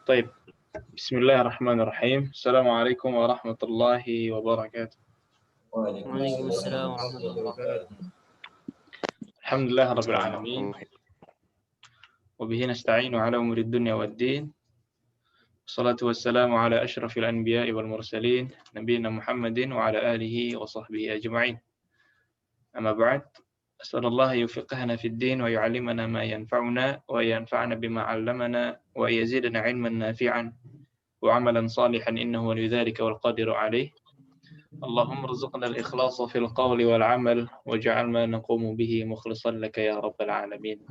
طيب بسم الله الرحمن الرحيم. السلام عليكم ورحمة الله وبركاته. وعليكم السلام ورحمة الله وبركاته. الحمد لله رب العالمين، وبه نستعين على أمور الدنيا والدين، والصلاة والسلام على أشرف الأنبياء والمرسلين نبينا محمد وعلى آله وصحبه أجمعين. أما بعد، أسأل الله يفقهنا في الدين ويعلمنا ما ينفعنا وينفعنا بما علمنا ويزيدنا علما نافعا وعملا صالحا إنه ولي ذلك والقادر عليه. اللهم ارزقنا الإخلاص في القول والعمل واجعل ما نقوم به مخلصا لك يا رب العالمين.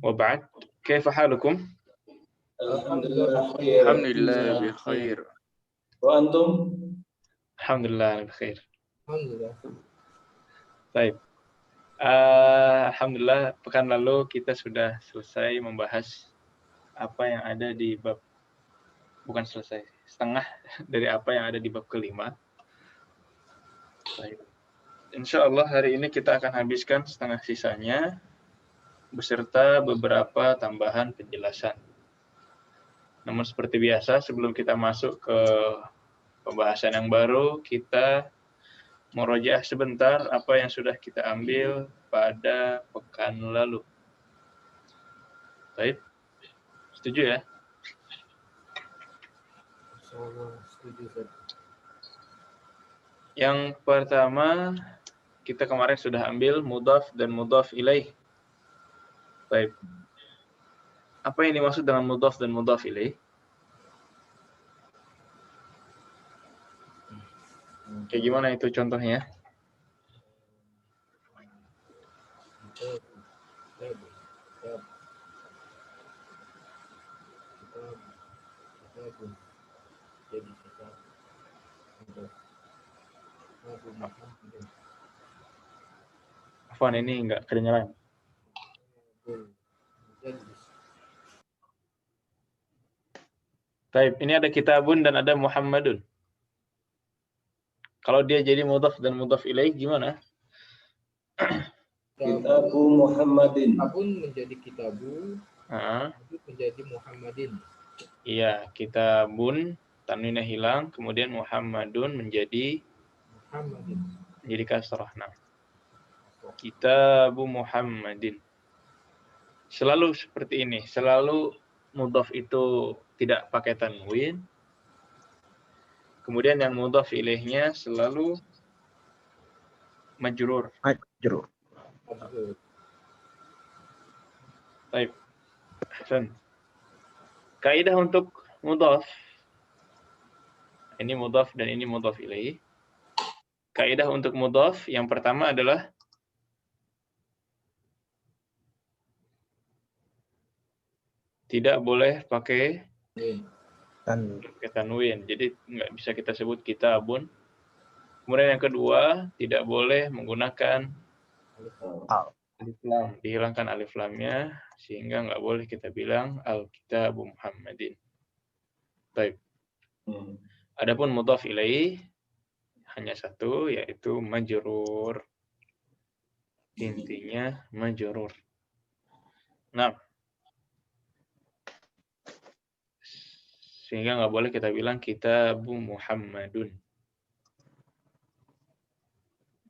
وبعد، كيف حالكم؟ الحمد لله بخير. الحمد لله بخير. وأنتم؟ الحمد لله بخير. الحمد لله. Baik. Alhamdulillah, pekan lalu kita sudah selesai membahas apa yang ada di bab, bukan selesai, setengah dari apa yang ada di bab kelima. Baik. Insya Allah hari ini kita akan habiskan setengah sisanya beserta beberapa tambahan penjelasan. Namun seperti biasa, sebelum kita masuk ke pembahasan yang baru, kita murojaah sebentar apa yang sudah kita ambil pada pekan lalu. Baik, setuju ya? Yang pertama, kita kemarin sudah ambil mudhaf dan mudhaf ilaih. Baik. Apa yang dimaksud dengan mudhaf dan mudhaf ilaih? Kayak gimana itu contohnya? Afwan, ini enggak kedengaran. Baik, ini ada kitabun dan ada Muhammadun. Kalau dia jadi mudhaf dan mudhaf ilaih gimana? Kitabu Muhammadin. Kitabun menjadi kitabu, menjadi Muhammadin. Iya, kitabun tanwinnya hilang, kemudian Muhammadun menjadi Muhammadin. Jadi kasrah. Nah, Kitabu Muhammadin. Selalu seperti ini, selalu mudhaf itu tidak pakai tanwin. Kemudian yang mudhaf ilaihnya selalu majrur. Majrur. Baik. Hasan. Kaidah untuk mudhaf. Ini mudhaf dan ini mudhaf ilaih. Kaidah untuk mudhaf yang pertama adalah tidak boleh pakai tanwin. Jadi nggak bisa kita sebut kitabun. Kemudian yang kedua, tidak boleh menggunakan alif lam. Dihilangkan alif lamnya sehingga nggak boleh kita bilang al-kitabu Muhammadin. Baik. Adapun mudhaf ilaih hanya satu, yaitu majrur. Intinya majrur. Nah, sehingga nggak boleh kita bilang kitabu Muhammadun.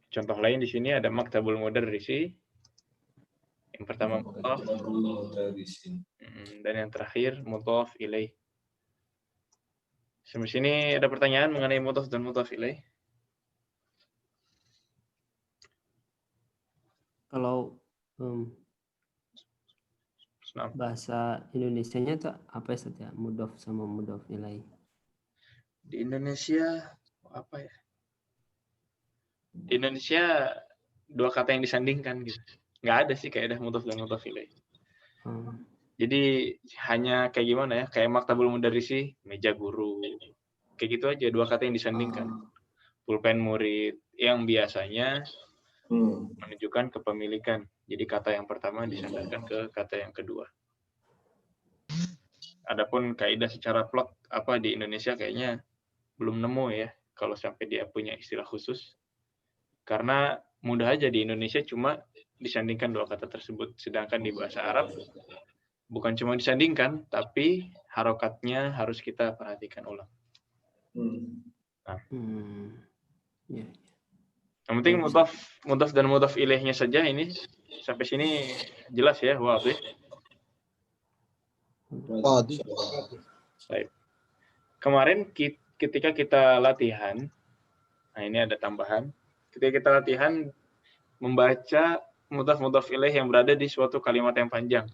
Contoh lain di sini ada maktabul mudarrisi. Yang pertama mudhaf dan yang terakhir mudhaf ilaih. Sampai sini ada pertanyaan mengenai mudhaf dan mudhaf ilaih? Kalau bahasa Indonesianya itu apa saja mudhaf sama mudhaf ilaih? Di Indonesia apa ya? Di Indonesia dua kata yang disandingkan gitu. Nggak ada sih kaidah mudhaf dan mudhaf ilaih. Jadi hanya kayak gimana ya? Kayak maktabul mudarrisi, meja guru. Kayak gitu aja, dua kata yang disandingkan. Pulpen murid yang biasanya menunjukkan kepemilikan. Jadi kata yang pertama disandarkan ke kata yang kedua. Adapun kaidah secara plot apa di Indonesia kayaknya belum nemu ya kalau sampai dia punya istilah khusus. Karena mudah aja di Indonesia cuma disandingkan dua kata tersebut. Sedangkan di bahasa Arab Bukan cuma disandingkan, tapi harokatnya harus kita perhatikan ulang. Ya. Yang penting mudhaf dan mudhaf ilaihnya saja ini sampai sini jelas ya, wadih. Baik. Kemarin ketika kita latihan, nah ini ada tambahan. Ketika kita latihan membaca mudhaf ilaih yang berada di suatu kalimat yang panjang.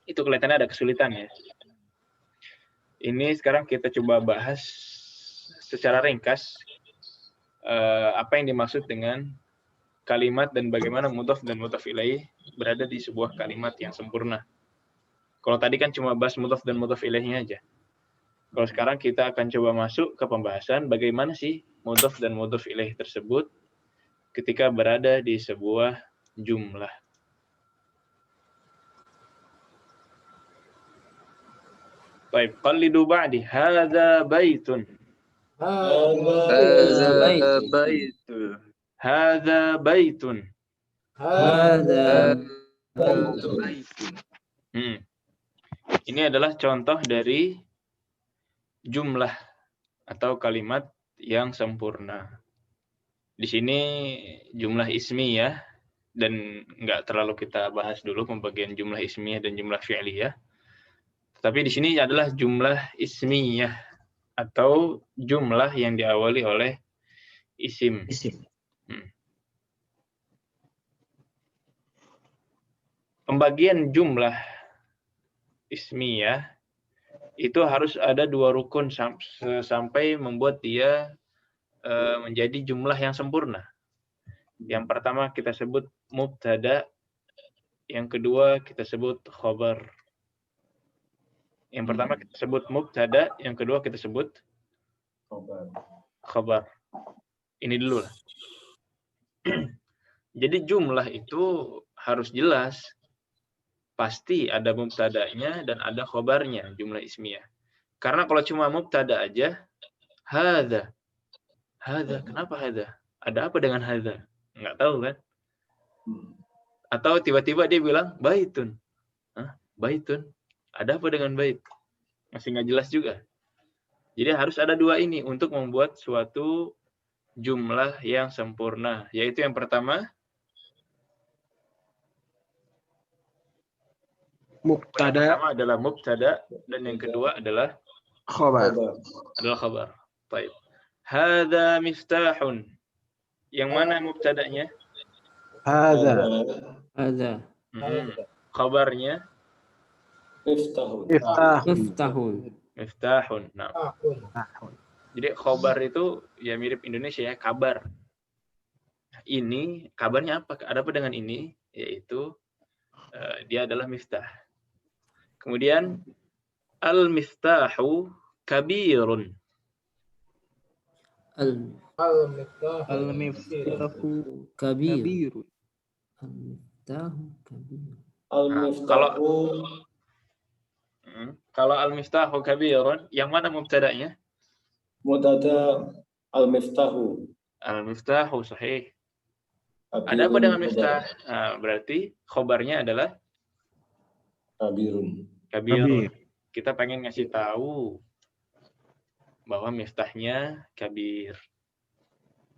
Itu kelihatannya ada kesulitan ya. Ini sekarang kita coba bahas secara ringkas apa yang dimaksud dengan kalimat dan bagaimana mudhaf dan mudhaf ilaih berada di sebuah kalimat yang sempurna. Kalau tadi kan cuma bahas mudhaf dan mudhaf ilaihnya aja. Kalau sekarang kita akan coba masuk ke pembahasan bagaimana sih mudhaf dan mudhaf ilaih tersebut ketika berada di sebuah jumlah. Baik, qallidu ba'di hadza baitun. Hadza baitun. Hadza baitun. Hadza Baitun. Ini adalah contoh dari jumlah atau kalimat yang sempurna. Di sini jumlah ismiyah dan nggak terlalu kita bahas dulu pembagian jumlah ismiyah dan jumlah fi'liyah. Tapi di sini adalah jumlah ismiyah atau jumlah yang diawali oleh isim. Pembagian jumlah ismiyah itu harus ada 2 rukun sampai membuat dia menjadi jumlah yang sempurna. Yang pertama kita sebut mubtada, yang kedua kita sebut khabar. Yang pertama kita sebut mubtada, yang kedua kita sebut khabar. Ini dulu lah. Jadi jumlah itu harus jelas. Pasti ada mubtadanya dan ada khabarnya, jumlah ismiyah. Karena kalau cuma mubtada aja, hadza. Hadza, kenapa hadza? Ada apa dengan hadza? Enggak tahu kan? Atau tiba-tiba dia bilang baitun. Hah? Baitun? Ada apa dengan bait? Masih nggak jelas juga. Jadi harus ada 2 ini untuk membuat suatu jumlah yang sempurna. Yaitu yang pertama, Mubtada. Yang pertama adalah mubtada dan yang kedua adalah Khabar. khabar. Baik. Hadza miftahun. Yang mana mubtadanya? Hadza. Khabarnya miftahun. Nah. Jadi khabar itu ya mirip Indonesia ya, kabar. Ini kabarnya apa? Ada apa dengan ini? Yaitu dia adalah miftah. Kemudian al-miftahu kabirun. Al-miftahu kabir. Kalau al-miftahu kabirun, yang mana mubtada'nya? Mubtada al-miftahu. Al-miftahu sahih. Ada apa dengan miftah? Berarti khobarnya adalah Kabirun. Kita pengen ngasih tahu bahwa miftahnya kabir.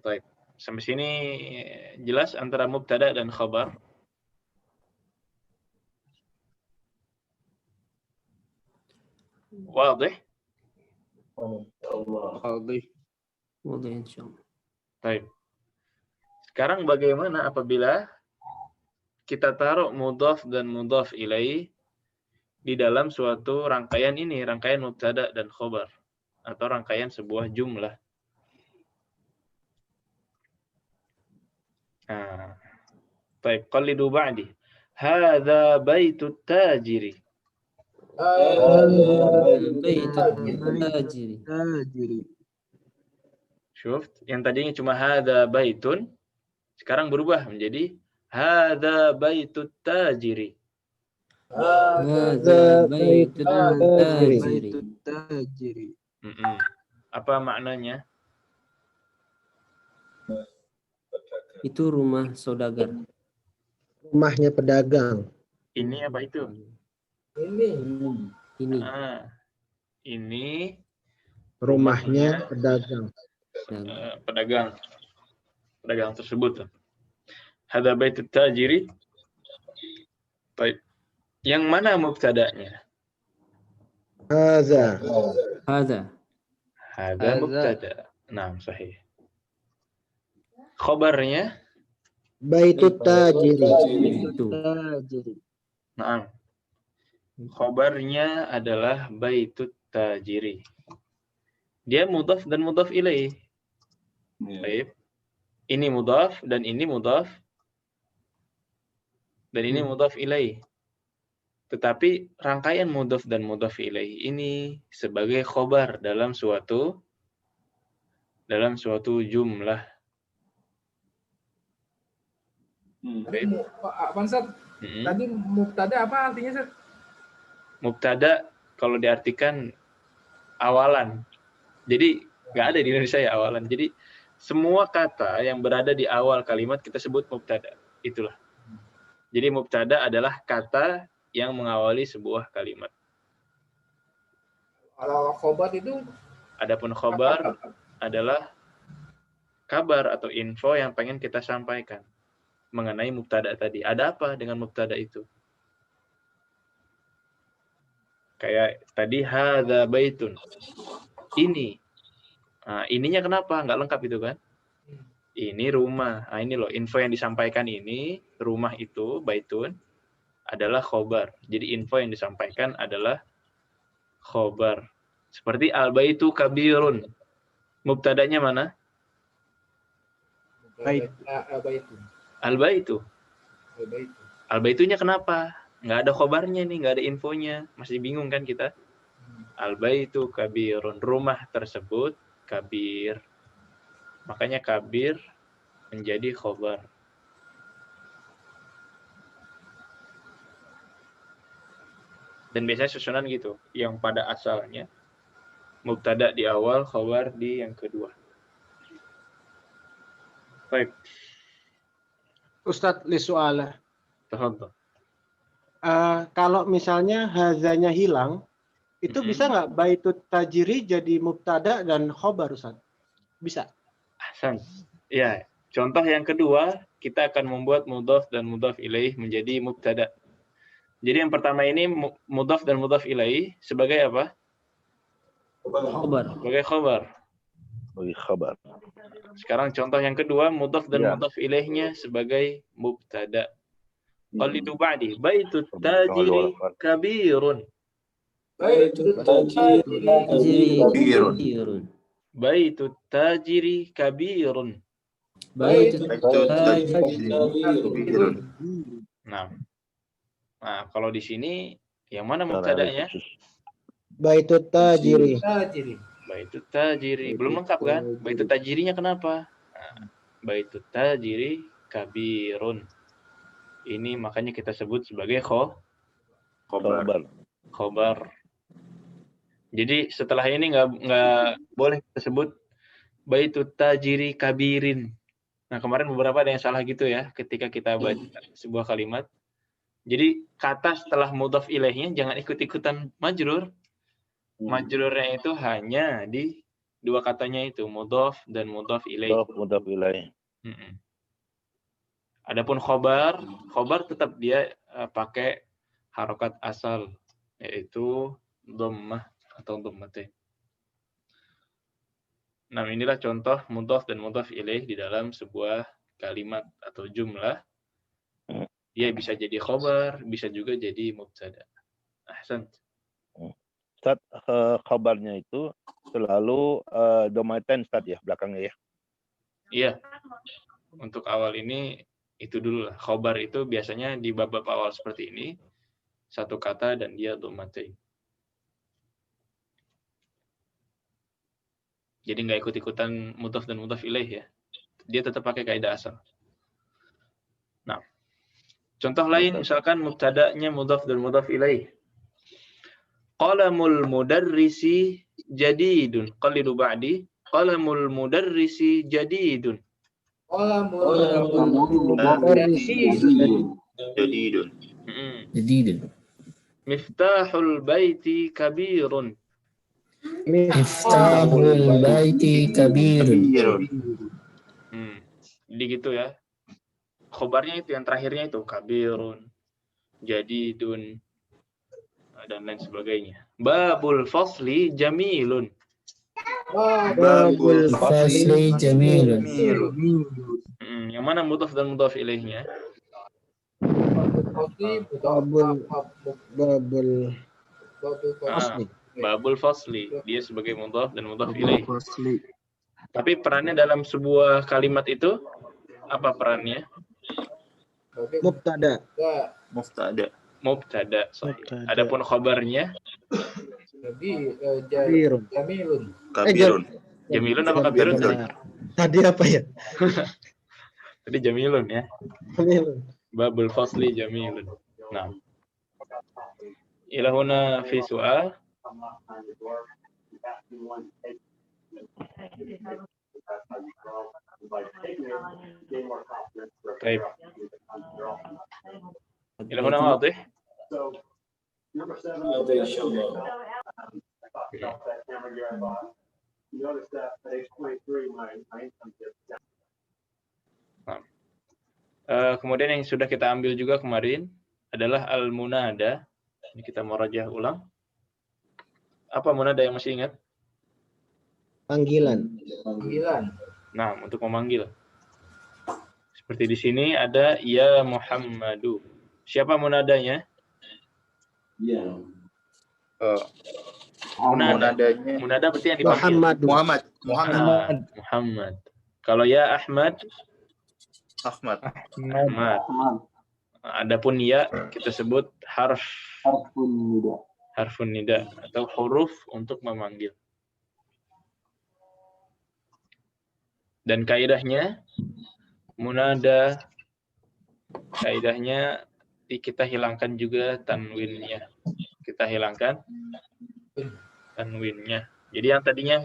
Baik. Sampai sini jelas antara mubtada dan khabar. Wadih? Wadih insyaallah. Baik. Sekarang bagaimana apabila kita taruh mudhaf dan mudhaf ilaih di dalam suatu rangkaian ini, rangkaian mubtada dan khabar atau rangkaian sebuah jumlah. Baik, qallidu ba'di. Hadza baitut tajiri. Syuft, yang tadinya cuma hadza baitun, sekarang berubah menjadi hadza baitut tajiri. Hadza baitut tajiri. Apa maknanya? Itu rumah saudagar. Rumahnya pedagang. Ini apa itu? Ini. Ini Rumahnya pedagang. pedagang tersebut. Hada baitut tajiri. Baik. Yang mana mubtada'nya? Hadza. Hada mubtada'. Nah, sahih. Khabarnya? Baitut tajiri. Nah, khabarnya adalah baitut tajiri. Dia mudhaf dan mudhaf ilaih. Baik. Ini mudhaf dan ini mudhaf dan ini mudhaf ilaih. Tetapi rangkaian mudhaf dan mudhaf ilaih ini sebagai khabar dalam suatu jumlah. Pak Ustaz, tadi mubtada apa artinya, Ustaz? Mubtada kalau diartikan awalan. Jadi nggak ada di Indonesia ya awalan. Jadi semua kata yang berada di awal kalimat kita sebut mubtada. Itulah. Jadi mubtada adalah kata yang mengawali sebuah kalimat. Kalau khobar itu? Adapun khobar adalah kabar atau info yang pengen kita sampaikan mengenai mubtada tadi. Ada apa dengan mubtada itu? Kayak tadi hadza baitun. Ini. Nah, ininya kenapa? Nggak lengkap itu kan? Ini rumah. Nah, ini loh info yang disampaikan ini, rumah itu baitun adalah khobar. Jadi info yang disampaikan adalah khobar. Seperti al-baitu kabirun. Mubtadanya mana? Al-baitu. Al-baitunya kenapa? Nggak ada khobarnya nih, nggak ada infonya. Masih bingung kan kita? Al-baitu kabirun. Rumah tersebut kabir. Makanya kabir menjadi khobar. Dan biasanya susunan gitu. Yang pada asalnya mubtada di awal, khobar di yang kedua. Baik. Ustadz, li soalah. Tafadhol. Kalau misalnya hazanya hilang, itu bisa nggak baitut tajiri jadi mubtada dan khobar, Ustaz? Bisa. Ahsan. Ya, contoh yang kedua, kita akan membuat mudhaf dan mudhaf ilaih menjadi mubtada. Jadi yang pertama ini mudhaf dan mudhaf ilaih sebagai apa? Khobar. Sebagai khobar. Sebagai khabar. Sekarang contoh yang kedua, mudhaf dan mudhaf ilaihnya sebagai mubtada. Qalidu ba'di, baitut tajiri kabirun. Baitut tajiri kabirun. Baitut tajiri kabirun. Baitut tajiri kabirun. Nah, kalau di sini yang mana mubtada'nya? Baitut tajiri. Baitut tajiri. Belum lengkap kan? Baitut tajirinya kenapa? Nah, baitut tajiri kabirun. Ini makanya kita sebut sebagai khobar. Jadi setelah ini nggak boleh kita sebut baitut tajiri kabirin. Nah, kemarin beberapa ada yang salah gitu ya ketika kita baca sebuah kalimat. Jadi kata setelah mudhaf ilaihnya jangan ikut-ikutan majrur. Majrurnya itu hanya di dua katanya itu, mudhaf dan mudhaf ilaih. Mudhaf ilaih. Adapun khobar tetap dia pakai harokat asal, yaitu dhammah atau dhammatain. Nah, inilah contoh mudhaf dan mudhaf ilaih di dalam sebuah kalimat atau jumlah. Dia bisa jadi khobar, bisa juga jadi mubtada. Ahsan. Ustaz, khabarnya itu selalu dhammatain Ustaz ya, belakangnya ya? Iya. Untuk awal ini itu dulu lah. Khobar itu biasanya di bab-bab awal seperti ini, satu kata dan dia dhammatain. Jadi nggak ikut-ikutan mudhaf dan mudhaf ilaih ya. Dia tetap pakai kaidah asal. Nah, contoh lain misalkan mubtada'nya mudhaf dan mudhaf ilaih. Qalamul mudarrisi jadidun. Qalidu ba'di. Qalamul mudarrisi jadidun. Qalamul mudarrisi jadidun. جديد. Miftahul baiti kabirun. مفتاح البيت كبير. Jadi gitu ya. Khobarnya itu yang terakhirnya itu kabirun, jadidun, dan lain sebagainya. Babul fasli jamilun. Babul الفصل جميل. Yang mana mudhaf dan mudhaf ilaihnya? babul Babul fasli. Dia sebagai mudhaf dan mudhaf ilaih. Tapi perannya dalam sebuah kalimat itu apa perannya? mubtada. Mubtada. Adapun khabarnya Kabirun. jamilun apa kabirun? Tadi apa ya? Tadi jamilun ya. Kabirun. Babul fasli jamilun. Nah. Ila huna fi su'al. طيب. إلى هنا واضح؟ Kemudian yang sudah kita ambil juga kemarin adalah al-munada. Ini kita murajaah ulang. Apa munada yang masih ingat? Panggilan. Nah, untuk memanggil. Seperti di sini ada ya Muhammadu. Siapa munadanya? Munadanya Munada berarti yang dipanggil. Muhammad. Kalau ya Ahmad. Adapun ya kita sebut harfun nida atau huruf untuk memanggil. Dan kaidahnya munada, kaidahnya kita hilangkan juga tanwinnya. Kita hilangkan tanwinnya. Jadi yang tadinya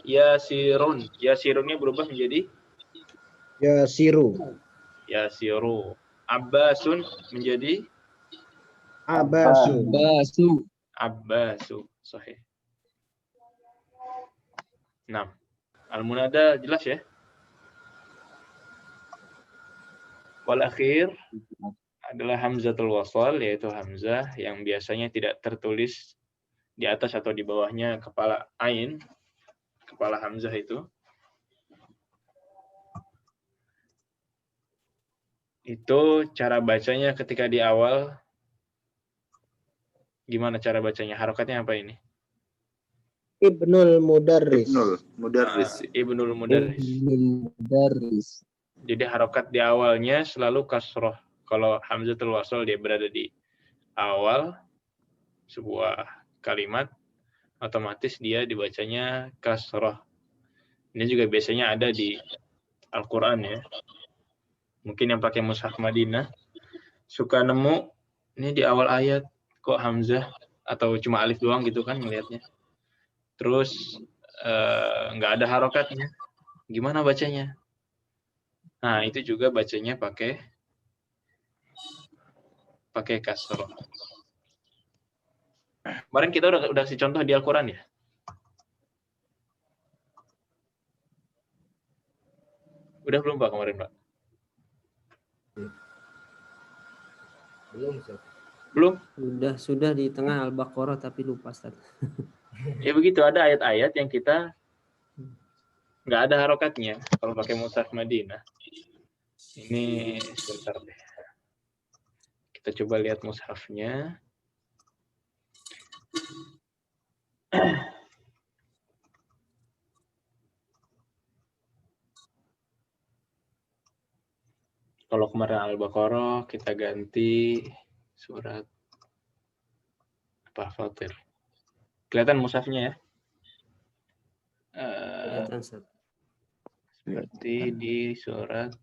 yasirun, yasirunnya berubah menjadi Yasiru. yasiru. Abbasun menjadi Abasu. abbasu. Sahih. Nah, al-munada jelas ya? Wal akhir adalah hamzatul wasal, yaitu hamzah yang biasanya tidak tertulis di atas atau di bawahnya kepala ain, kepala hamzah itu. Itu cara bacanya ketika di awal. Gimana cara bacanya? Harokatnya apa ini? Ibnul Mudarris. Ibnul Mudarris. Jadi harokat di awalnya selalu kasroh. Kalau hamzatul wasal dia berada di awal sebuah kalimat, otomatis dia dibacanya kasroh. Ini juga biasanya ada di Al-Quran ya. Mungkin yang pakai mushaf Madinah suka nemu ini di awal ayat kok hamzah atau cuma alif doang gitu kan melihatnya. Terus nggak ada harokatnya. Gimana bacanya? Nah, itu juga bacanya pakai kasroh. Kemarin kita udah kasih contoh di Al-Quran ya? Udah belum Pak kemarin Pak? Belum? Sudah di tengah Al-Baqarah tapi lupa Ustaz. Ya begitu, ada ayat-ayat yang kita nggak ada harokatnya kalau pakai mushaf Madinah. Ini sebentar deh. Kita coba lihat mushafnya. Kalau kemarin Al-Baqarah kita ganti surat apa Fatir. Kelihatan mushafnya ya? Kelihatan Ustaz. Seperti di surat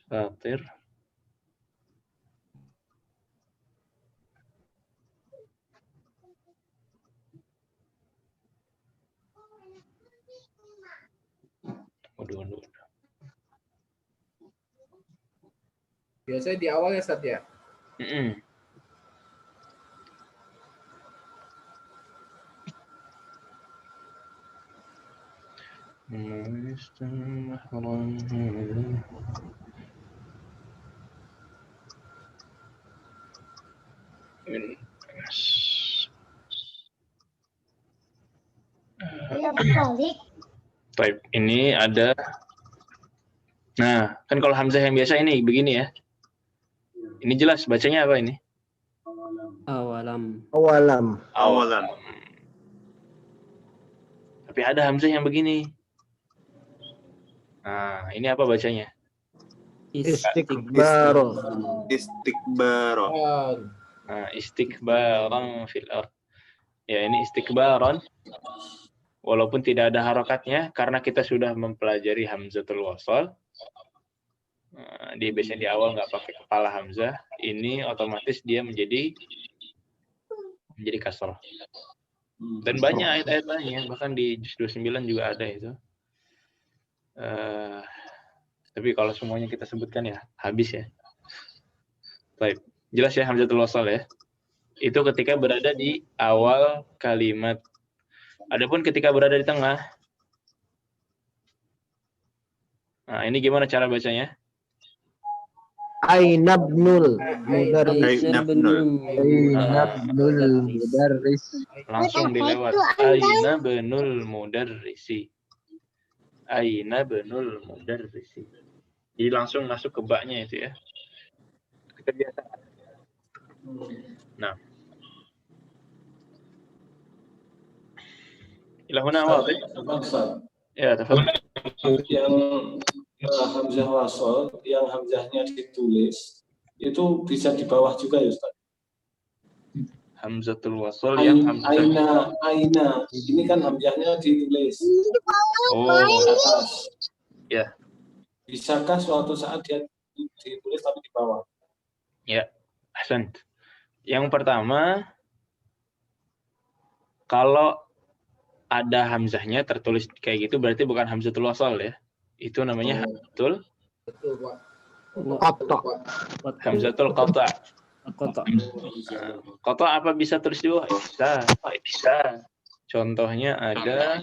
Fatir. Waduh. Biasanya di awal ya Ustaz ya. Mm-mm. Baik, ini ada. Nah, kan kalau hamzah yang biasa ini begini ya. Ini jelas bacanya apa ini? Awalam. Awalam. Tapi ada hamzah yang begini. Nah, ini apa bacanya? Istikbaro. Nah, istikbaran fil ard. Ya, ini istikbaran. Walaupun tidak ada harokatnya, karena kita sudah mempelajari hamzatul wasal. Dia biasanya di awal nggak pakai kepala hamzah. Ini otomatis dia menjadi kasrah. Dan banyak ayat-ayat lainnya, bahkan di juz 29 juga ada itu. Tapi kalau semuanya kita sebutkan ya habis ya. Baik, jelas ya hamzatul wasal ya. Itu ketika berada di awal kalimat. Adapun ketika berada di tengah. Nah, ini gimana cara bacanya? Ainabnul Mudarris. Langsung dilewat. Aina benul mudarrisi. Aina benul mudarrisi. Jadi langsung masuk ke baknya itu ya. Kebiasaan. Nah. Ilahuna awal. Ya, tafadhol. Yang hamzah wasol, yang hamzahnya ditulis itu bisa di bawah juga ya Ustaz. Hamzatul wasol yang hamzah. Aina. Ini kan hamzahnya ditulis. Oh, atas. Ya. Bisakah suatu saat dia ditulis tapi di bawah? Ya, ahsan. Yang pertama, kalau ada hamzahnya tertulis kayak gitu berarti bukan hamzatul wasal ya. Itu namanya hamzatul hamzatul qata'. Qata' apa bisa tulis di bawah? Bisa. Contohnya ada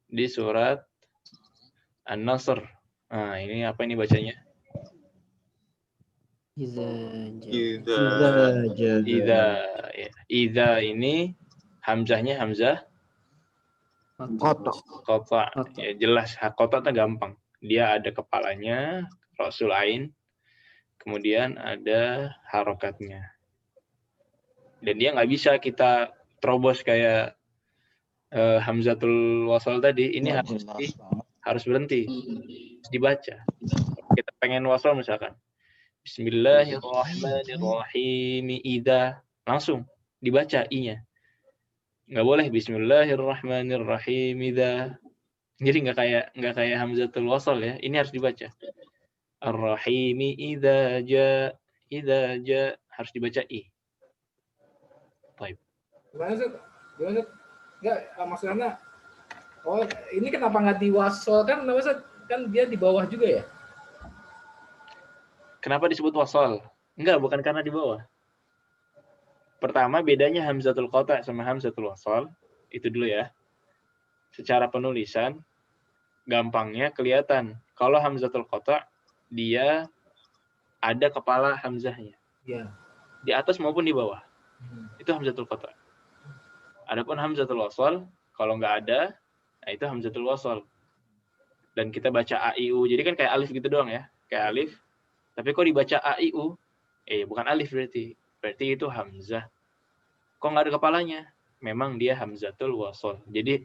di surat An-Nasr. Nah, ini apa ini bacanya? Idza ini hamzahnya hamzah qata'. Ya jelas, qata' itu gampang. Dia ada kepalanya, rasul ain, kemudian ada harokatnya. Dan dia nggak bisa kita terobos kayak hamzatul wasal tadi. Ini harus berhenti, harus dibaca. Kita pengen wasal misalkan, Bismillahirrahmanirrahim, idza, langsung dibaca i-nya. Nggak boleh Bismillahirrahmanirrahim idza. Jadi nggak kayak hamzatul wasal ya. Ini harus dibaca. Ar-Rahimi idza ja harus dibaca i. Baik. Gimana Ustaz? Enggak, maksudnya ini kenapa nggak diwasol kan? Ustaz? Kan dia di bawah juga ya? Kenapa disebut wasal? Enggak, bukan karena di bawah. Pertama, bedanya hamzatul qata' sama hamzatul wasal, itu dulu ya. Secara penulisan, gampangnya kelihatan. Kalau hamzatul qata' dia ada kepala hamzahnya. Iya. Di atas maupun di bawah. Itu hamzatul qata'. Adapun hamzatul wasal, kalau nggak ada, nah itu hamzatul wasal. Dan kita baca a, i, u. Jadi kan kayak alif gitu doang ya. Kayak alif. Tapi kok dibaca a, i, u? Bukan alif berarti. Berarti itu hamzah. Kok nggak ada kepalanya? Memang dia hamzatul wasal. Jadi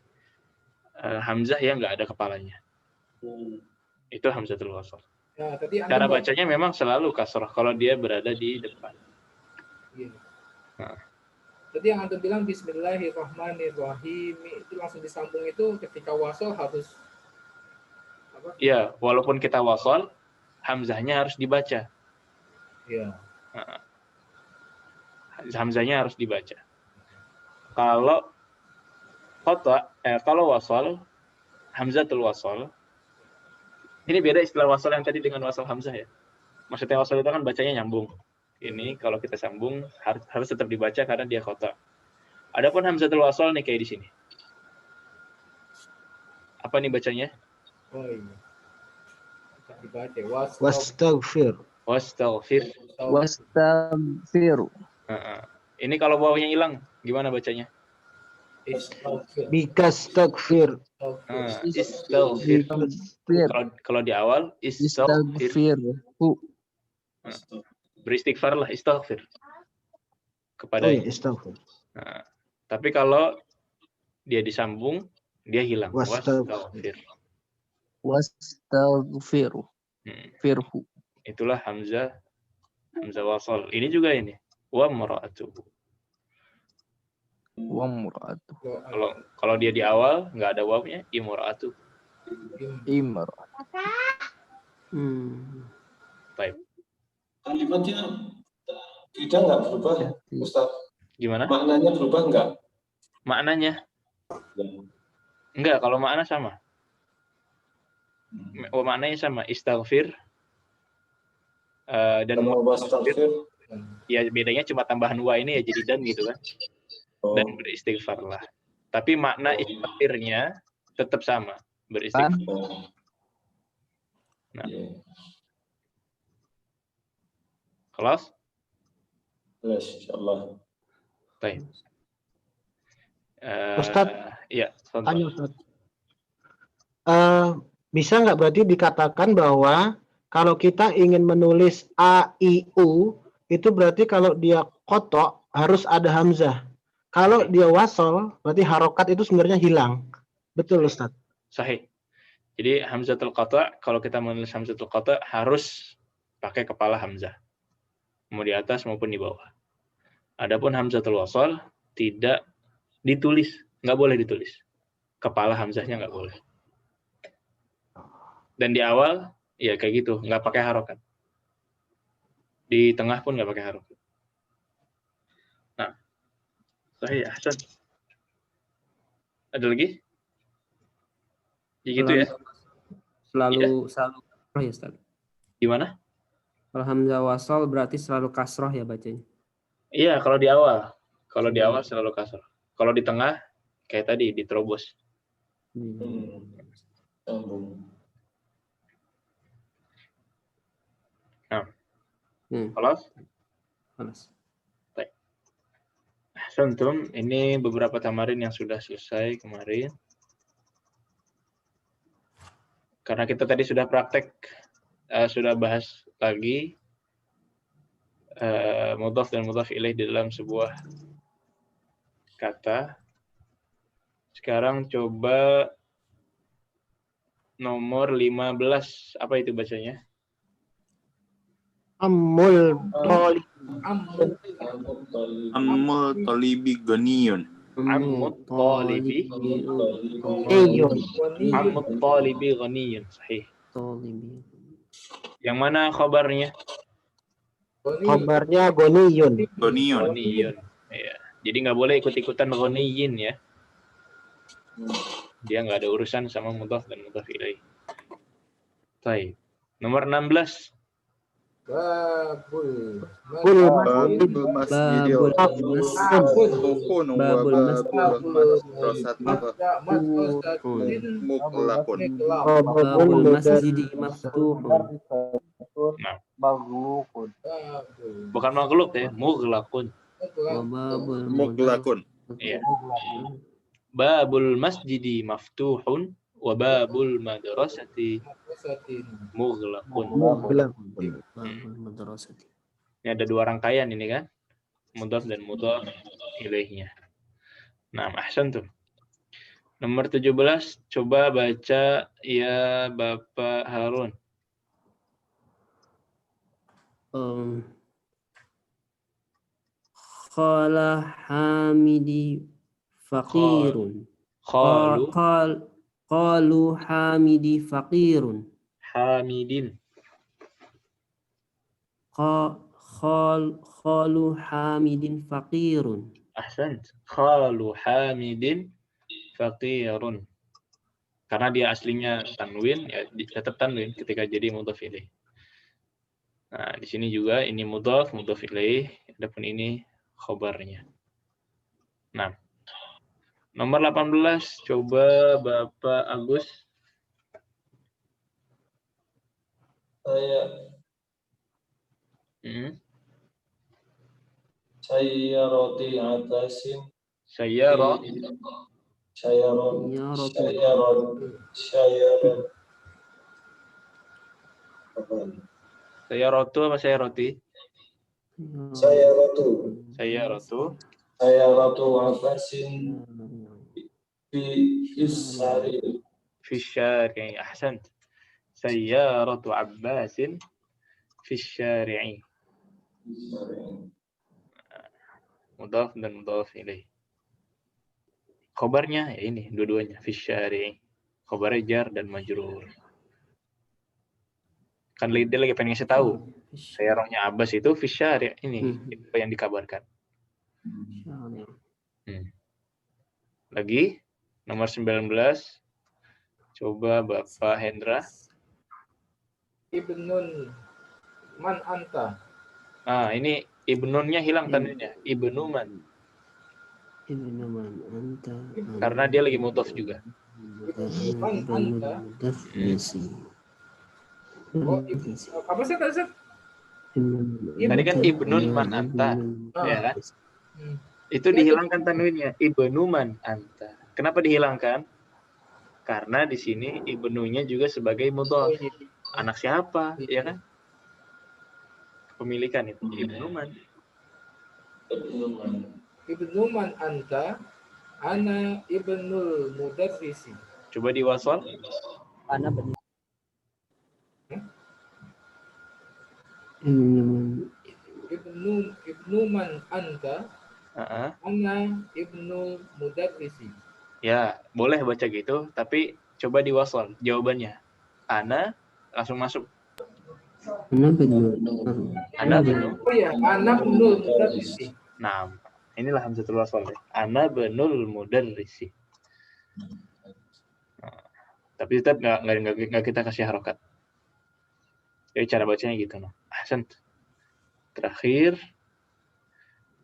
hamzah yang nggak ada kepalanya. Itu hamzatul wasal. Ya, tadi cara bacanya memang selalu kasrah kalau dia berada di depan. Iya. Nah. Tadi yang antum bilang Bismillahirrahmanirrahim itu langsung disambung itu ketika wasal harus apa? Iya, walaupun kita wasal, hamzahnya harus dibaca. Iya. Nah. Hamzahnya harus dibaca. Kalau kalau wasal, hamzatul wasal. Ini beda istilah wasal yang tadi dengan wasal hamzah ya. Maksudnya wasal itu kan bacanya nyambung. Ini kalau kita sambung harus tetap dibaca karena dia qata'. Adapun hamzatul wasal nih kayak di sini. Apa nih bacanya? Oh iya. Dibaca Wastaghfir. Wastaghfir. Wastaghfiru. Ini kalau wawunya hilang, gimana bacanya? Istaghfir. Bikastaghfir. Istaghfir. Kalau di awal istaghfir. Beristighfar lah, istaghfir. Kepada Istaghfir. tapi kalau dia disambung, dia hilang. Wastaghfir. Wastaghfiru. Firhu. Itulah hamzah wasal. Ini juga ini. Wa mar'atuhu. Wa muratu. Kalau dia di awal nggak ada wawnya, imra'atu. Imar. Baik. Kalimatnya tidak nggak berubah, Ustaz. Gimana? Maknanya berubah nggak? Maknanya? Enggak, kalau makna sama. Maknanya sama, istaghfir. Dan wastaghfir. Ya bedanya cuma tambahan wa ini ya jadi dan gitu kan. Dan beristighfar lah. Tapi makna istighfarnya tetap sama, beristighfar. Nah. Kelas? Kelas, insyaallah. Baik. Ustaz, ya, tanya Ustaz. Bisa nggak berarti dikatakan bahwa kalau kita ingin menulis a, i, u, itu berarti kalau dia qata' harus ada hamzah. Kalau dia wasal, berarti harokat itu sebenarnya hilang. Betul, Ustaz? Sahih. Jadi hamzatul qata', kalau kita menulis hamzatul qata' harus pakai kepala hamzah. Mau di atas maupun di bawah. Adapun hamzatul wasal tidak ditulis, nggak boleh ditulis. Kepala hamzahnya nggak boleh. Dan di awal, ya kayak gitu, nggak pakai harokat. Di tengah pun nggak pakai harokat. Nah, sahih, ahsan. Ada lagi? Ya gitu ya. Selalu kasroh ya, Ustaz. Gimana? Kalau hamzah wasal berarti selalu kasroh ya bacanya. Iya, kalau di awal. Kalau di awal selalu kasroh. Kalau di tengah, kayak tadi, diterobos. Nah, kelas? Baik. Ahsantum, ini beberapa tamarin yang sudah selesai kemarin. Karena kita tadi sudah praktek, sudah bahas lagi mudhaf dan mudhaf ilaih di dalam sebuah kata. Sekarang coba nomor 15. Apa itu bacanya? Ammul tolibi ghaniyun. Ammut talibi ghaniyun. Sahih. Yang mana khabarnya? Khabarnya ghaniyun. Ya. Jadi nggak boleh ikut-ikutan ghaniyin ya. Dia nggak ada urusan sama mudhaf dan mudhaf ilaih. Baik. Nomor 16. Babul masjidi maftuhun. Bukan maghluk ya, mughlaqun. Muglakun. Iya. Babul masjidi maftuhun wa babul madrasati mughlaqun. Ini ada dua rangkaian ini kan, mudhaf dan mudhaf ilaihnya. Nah, ahsantum. Nomor 17, coba baca ya Bapak Harun. Qala Hamidi faqirun. Qalu Hamidi faqirun. Hamidin. Qalu Hamidin faqirun. Ahsan. Qalu Hamidin faqirun. Karena dia aslinya tanwin, ya tetap tanwin ketika jadi mudhaf ilaih. Nah, di sini juga ini mudhaf ilaih, adapun ini khobarnya. Nah, nomor 18 coba Bapak Agus. Sayyarati atasin. Sayyarat. Sayyaratu apa sayyarati? Sayyaratu atasin fi syari'i. Ahsant. Sayyaratu Abbasin fi syari'i. Mudhaf dan mudhaf ilaih. Khobarnya ya ini dua-duanya fi syari'i. Khobarnya jar dan majrur. Kan dia lagi pengen ngasih tahu. Sayyarahnya Abbas itu fi syari' ini apa yang dikabarkan. Lagi nomor 19. Coba Bapak Hendra. Ibnun man anta. Ah, ini ibnunnya hilang tandanya. Ibnu man. Ibnu man anta. Karena dia lagi mudhaf juga. Man anta. Oh, apa sih tadi? Tadi kan ibnun man anta. Ya kan? Itu dihilangkan tanwinnya. Ibnu man anta. Kenapa dihilangkan? Karena di sini ibnunya juga sebagai mudhaf. Anak siapa, ya kan? Kepemilikan itu ibnu man. Ibnu man anta, ana ibnul mudarrisi. Coba diwasal. Ana benar. Ibnu man anta, ana ibnu mudarrisi. Ya, boleh baca gitu, tapi coba diwasal jawabannya. Ana langsung masuk. Ana benar. Ana benar. Oh ya, ana ibnul mudarrisi. Nah, inilah hamzatul wasal. Ana benul mudarrisi. Nah, tapi tetap nggak kita kasih harokat. Jadi cara bacanya gitu. Nah. Ahsan. Terakhir,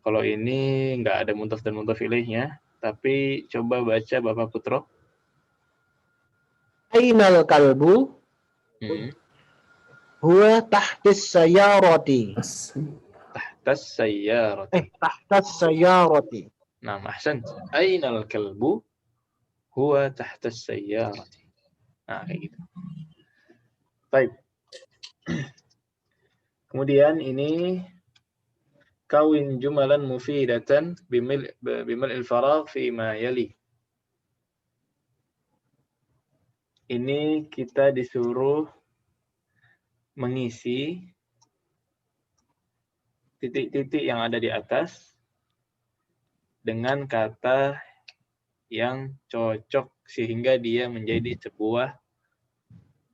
kalau ini nggak ada mudhaf dan mudhaf ilaihnya, tapi coba baca Bapak Putro. Ainal kalbu huwa tahtis sayyarati. Tahtas sayyarati. Tahtas sayyarati. Nah, ahsan. Ainal kalbu huwa tahtas sayyarati. Nah, kayak gitu. Baik. Kemudian ini kawin jumalan mufidatan bimil al-faragh fi ma yali. Ini kita disuruh mengisi titik-titik yang ada di atas dengan kata yang cocok sehingga dia menjadi sebuah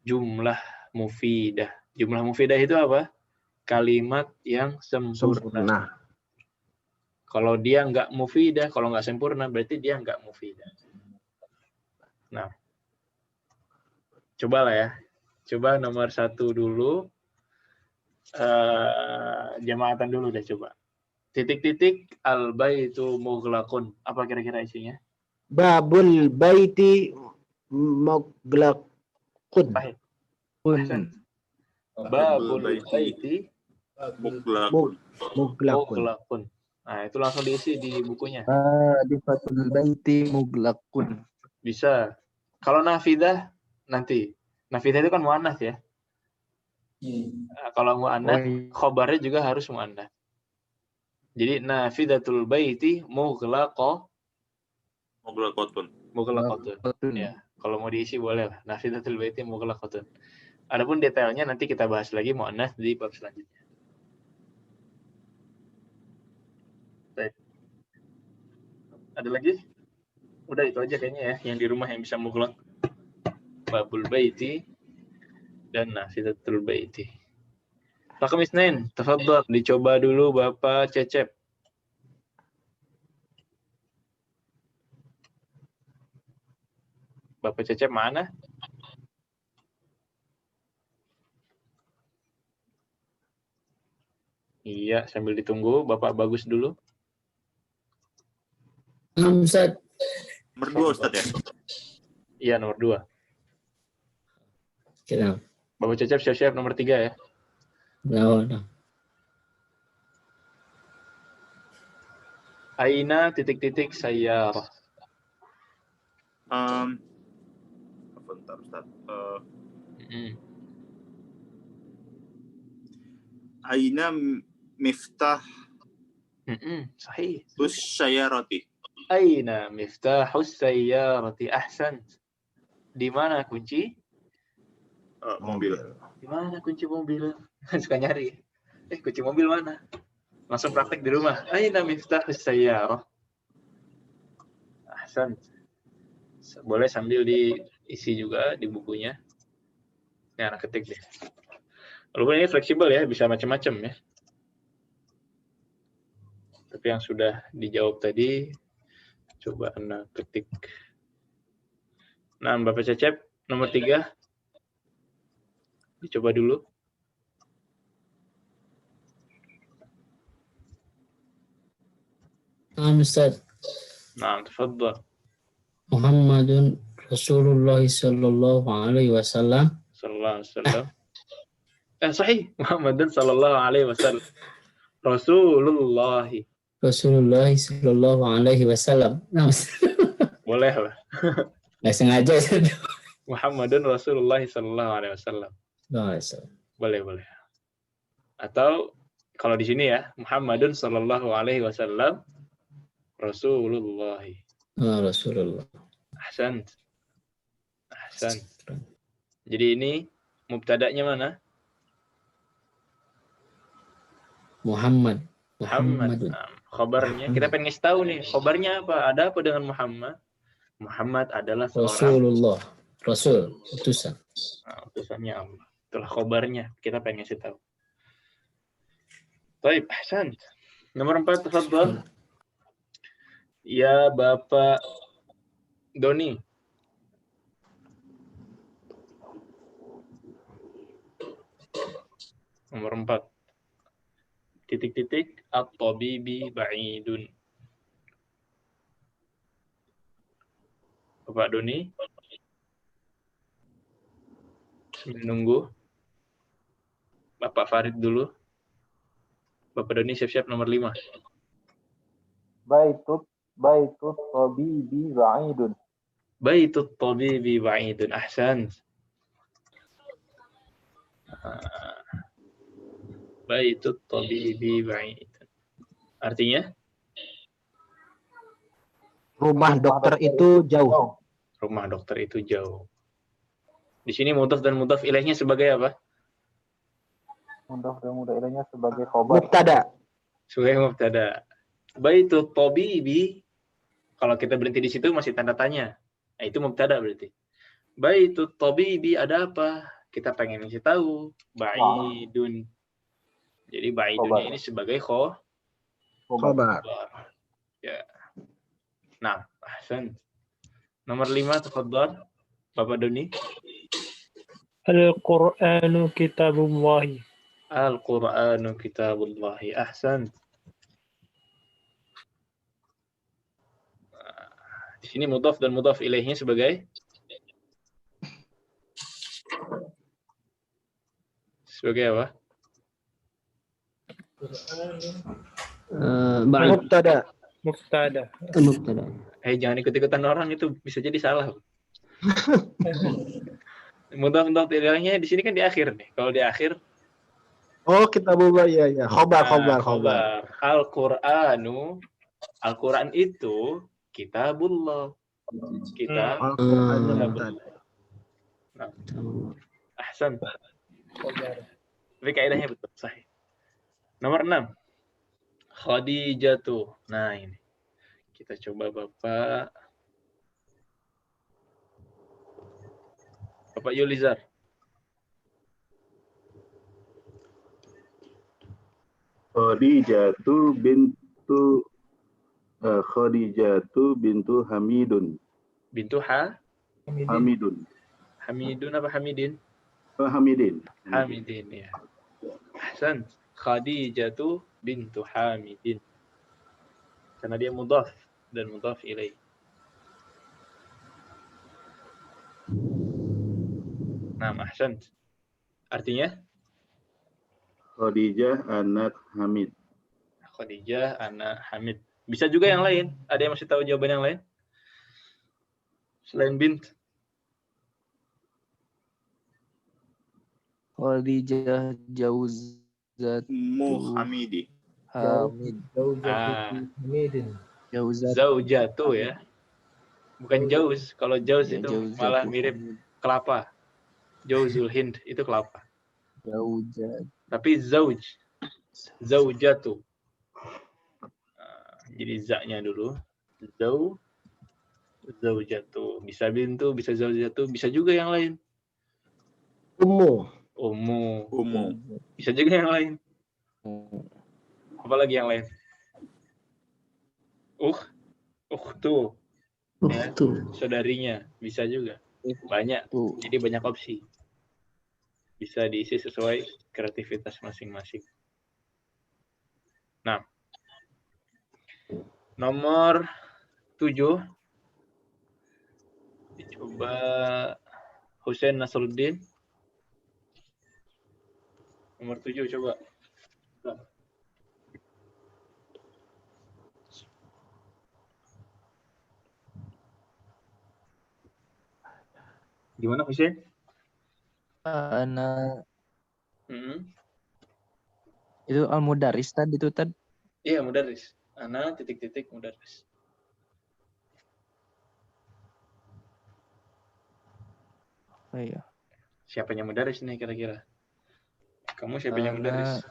jumlah mufidah. Jumlah mufidah itu apa? Kalimat yang sempurna. Kalau dia nggak mufidah, kalau nggak sempurna, berarti dia nggak mufidah. Nah, cobalah ya. Coba nomor 1 dulu. Jamaatan dulu deh coba. Titik-titik al-baitu mughlaqun. Apa kira-kira isinya? Babul baiti mughlaqun. Babul baiti mughlaqun. Nah, itu langsung diisi di bukunya. Difatul baiti mughlaqun. Bisa. Kalau nafidah nanti. Nafidah itu kan muannats ya. Kalau muannats, khobarnya juga harus muannats. Jadi nafidatul baiti mughlaqatun. Ya, kalau mau diisi boleh lah. Nafidatul baiti mughlaqatun. Adapun detailnya nanti kita bahas lagi muannats di bab selanjutnya. Baik. Ada lagi? Udah itu aja kayaknya ya, yang di rumah yang bisa mughlaq. Babul baiti dan nafidatul baiti. Rakam Isnin, tafadhol dicoba dulu Bapak Cecep. Bapak Cecep mana? Iya, sambil ditunggu Bapak Bagus dulu. Ustaz. Nomor 2 Ustaz ya? Iya, nomor 2. Kenapa? Bapak Cecep siap-siap nomor 3 ya. Nah. Aina titik-titik sayyarah. Bentar Ustaz. Aina miftah Sahih. syayarati. Aina miftahus sayyarati. Ahsan. Di mana kunci? Mobil. Di mana kunci mobil? Suka nyari. Kunci mobil mana? Langsung praktek di rumah. Aina miftahus sayyarah. Ahsan. Boleh sambil diisi juga di bukunya. Ini anak ketik deh. Walaupun ini fleksibel ya, bisa macam-macam ya. Tapi yang sudah dijawab tadi, coba anak ketik. Nah, Bapak Cecep, nomor 3. Dicoba dulu. Ustaz. Nah, tafadhal. Muhammadun Rasulullah sallallahu alaihi wasallam. Sallallahu alaihi wasallam. Sahih. Muhammadun sallallahu alaihi wasallam. Rasulullah sallallahu alaihi wasallam. Boleh lah. Nggak sengaja. Muhammadun Rasulullah sallallahu alaihi wasallam. Boleh. Atau kalau di sini ya, Muhammadun sallallahu alaihi wasallam Rasulullah. Rasulullah. Ahsan. Jadi ini mubtada'nya mana? Muhammad. Nah, khabarnya. Kita pengen ngasih tahu nih, khabarnya apa? Ada apa dengan Muhammad? Muhammad adalah seorang Rasulullah. Rasul, utusan. Nah, utusannya Allah. Itulah khabarnya. Kita pengen ngasih tahu. Baik, ahsan. Nomor 4, tafadhal. Ya, Bapak Doni. Nomor 4. Titik-titik at-tabibi ba'idun. Bapak Doni. Menunggu. Bapak Farid dulu. Bapak Doni siap-siap nomor 5. Baitut tabibi ba'idun. Baitut tabibi ba'idun. Ahsan. Baitut tabibi ba'idun. Artinya? Rumah dokter itu jauh. Rumah dokter itu jauh. Di sini mudhaf dan mudhaf ilaihnya sebagai apa? Mudhaf dan mudhaf ilaihnya sebagai khabar. Mubtada. Sebagai mubtada. Baitut tabibi, kalau kita berhenti di situ masih tanda tanya. Nah, itu mubtada berarti. Baitut tabibi ada apa? Kita pengen ngasih tahu. Ba'idun. Jadi ba'idunnya ini sebagai Khabar. Ya. Nah, ahsan. Nomor 5, tafadhal. Bapak Doni. Al-Qur'anu kitabullahi. Al-Qur'anu kitabullahi. Ahsan. Di sini mudhaf dan mudhaf ilaihnya sebagai apa? Mubtada. Jangan ikut-ikutan orang, itu bisa jadi salah. Mudhaf ilaihnya di sini kan di akhir nih. Kalau di akhir Kitabullah, ya. Khabar. Al-Qur'an itu kitabullah. Ahsan. Tapi kaidahnya betul, sahih. Nomor 6. Khadijatu. Nah, ini. Kita coba Bapak Yulizar. Khadijatu bintu Hamidun. Bintu Hamidun. Hamidun apa Hamidin? Hamidin. Hamidin, ya. Ahsan. Khadijatu bintu Hamidin. Karena dia mudhaf dan mudhaf ilaih. Nah, ahsan. Artinya? Khadijah anak Hamid. Khadijah anak Hamid. Bisa juga yang lain. Ada yang masih tahu jawaban yang lain? Selain bint. Khadijah Jauzat Muhamidi. Hamid. Hamidin. Zaujatu ya. Bukan jauz. Kalau jauz Ya, itu Jauzatu malah mirip kelapa. Jauzul Hind itu kelapa. Jauzat. Tapi zauj. Zaujatu. Jadi za-nya dulu. Zaujatu. Bisa bintu, bisa zaujatu, bisa juga yang lain. Ummu. Bisa juga yang lain. Apalagi yang lain? Ukhtu. Ya, saudarinya. Bisa juga. Banyak. Jadi banyak opsi. Bisa diisi sesuai kreativitas masing-masing. Nah. Nomor 7. Coba Husain Nasruddin. Nomor 7 coba. Gimana Husain? Itu al-mudaris tadi itu tadi. Iya, mudaris. Ana titik-titik mudaris. Oh iya. Siapanya mudaris nih kira-kira? Kamu siapanya mudaris?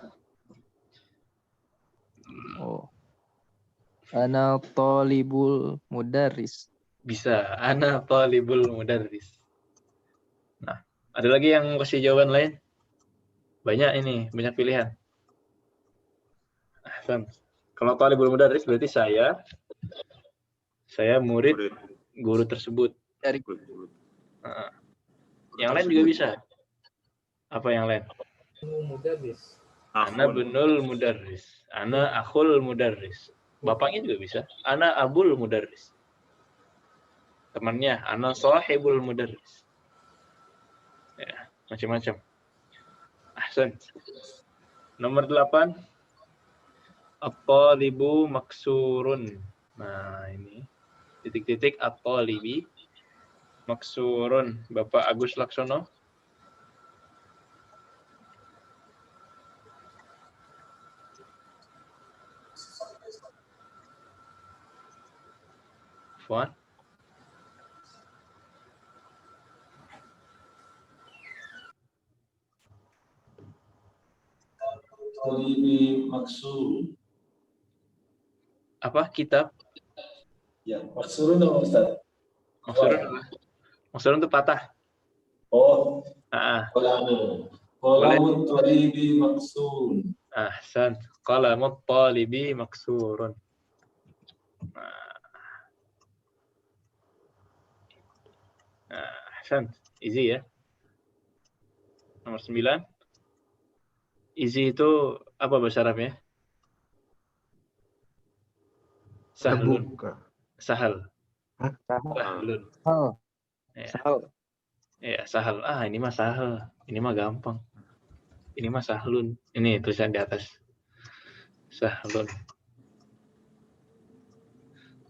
Oh. Ana talibul mudaris. Bisa. Ana talibul mudaris. Nah, ada lagi yang kasih jawaban lain? Banyak ini, banyak pilihan. Ahsan. Kalau talibul mudaris berarti saya murid guru tersebut. Dari yang lain juga bisa. Apa yang lain? Mudaris. Ana bunul mudaris. Ana akhul mudaris. Bapaknya juga bisa. Ana abul mudaris. Temannya, ana sahibul mudaris. Ya, macam-macam. Ahsan. Nomor 8. At-talibu maksurun. Nah, ini titik-titik at-talibi maksurun. Bapak Agus Laksono. Fuan. Talibi maksur. Apa kitab? Ya, maksurun apa Ustaz? Maksurun itu patah. Oh. Boleh. Qalamut talibi maksurun. Ahsan. Qalamut talibi maksurun. Ahsan. Easy ya. Nomor 9. Easy itu apa bahasa Arabnya? Sahlun. Sahal. Sahlun. Sahal. Ya, sahal. Ini mah sahal. Ini mah gampang. Ini mah sahlun. Ini tulisan di atas. Sahlun.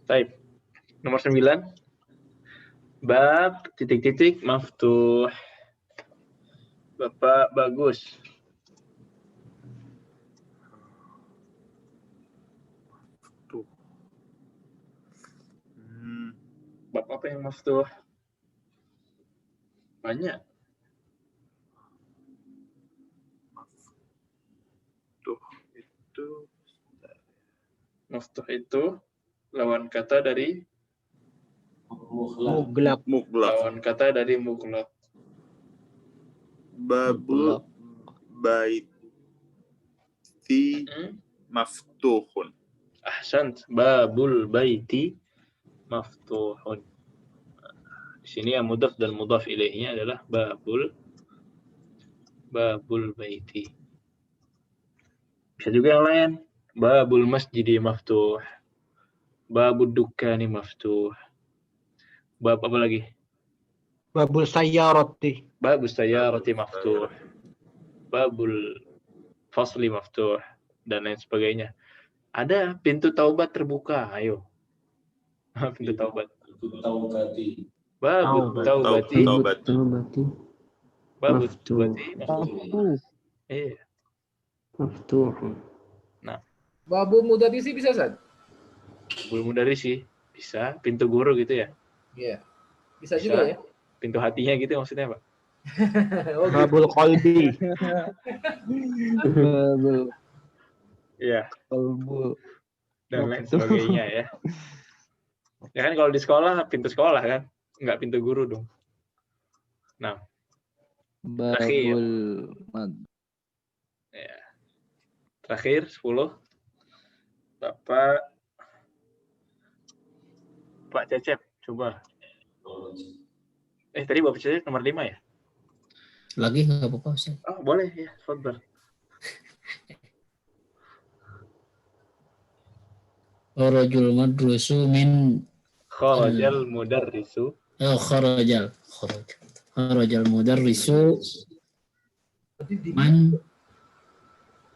Baik. Nomor 9. Bab titik-titik maftuh. Bapak Bagus. Bab apa yang maftuh? Banyak. Maftuh itu lawan kata dari Muglaq. Lawan kata dari muglaq. Babul baiti maftuhun. Ahsant. Babul baiti maftuhun. Di sini yang mudhaf dan mudhaf ilaihnya adalah babul baiti. Bisa juga yang lain. Babul masjidi maftuh. Babud dukkani maftuh. Bab apa lagi? Babul sayyarati. Babus sayyarati maftuh. Babul fasli maftuh. Dan lain sebagainya. Ada pintu taubat terbuka. Ayo. Pintu taubat. Taubati. Babut taubati. Taubati. Babut Maftuh. taubati. Iya. Maftuh. Nah, Babu mudarisi bisa, Ustaz? belum dari sih. Bisa. Pintu guru gitu ya. Iya. Bisa juga ya. Pintu hatinya gitu maksudnya, Pak. Oh, gitu. Babul qalbi. Babul Iya. qalbu. Dan lain sebagainya ya. Ya kan kalau di sekolah, pintu sekolah kan. Nggak pintu guru dong. Nah, Babul mad. ya. Terakhir 10. Pak Cecep, coba. Tadi Bapak Cecep nomor 5 ya? Lagi nggak apa-apa, Ustaz. Oh, boleh ya, Fadhal. Kharajul madrusu min Kharajal mudarrisu. Kharajal mudarrisu man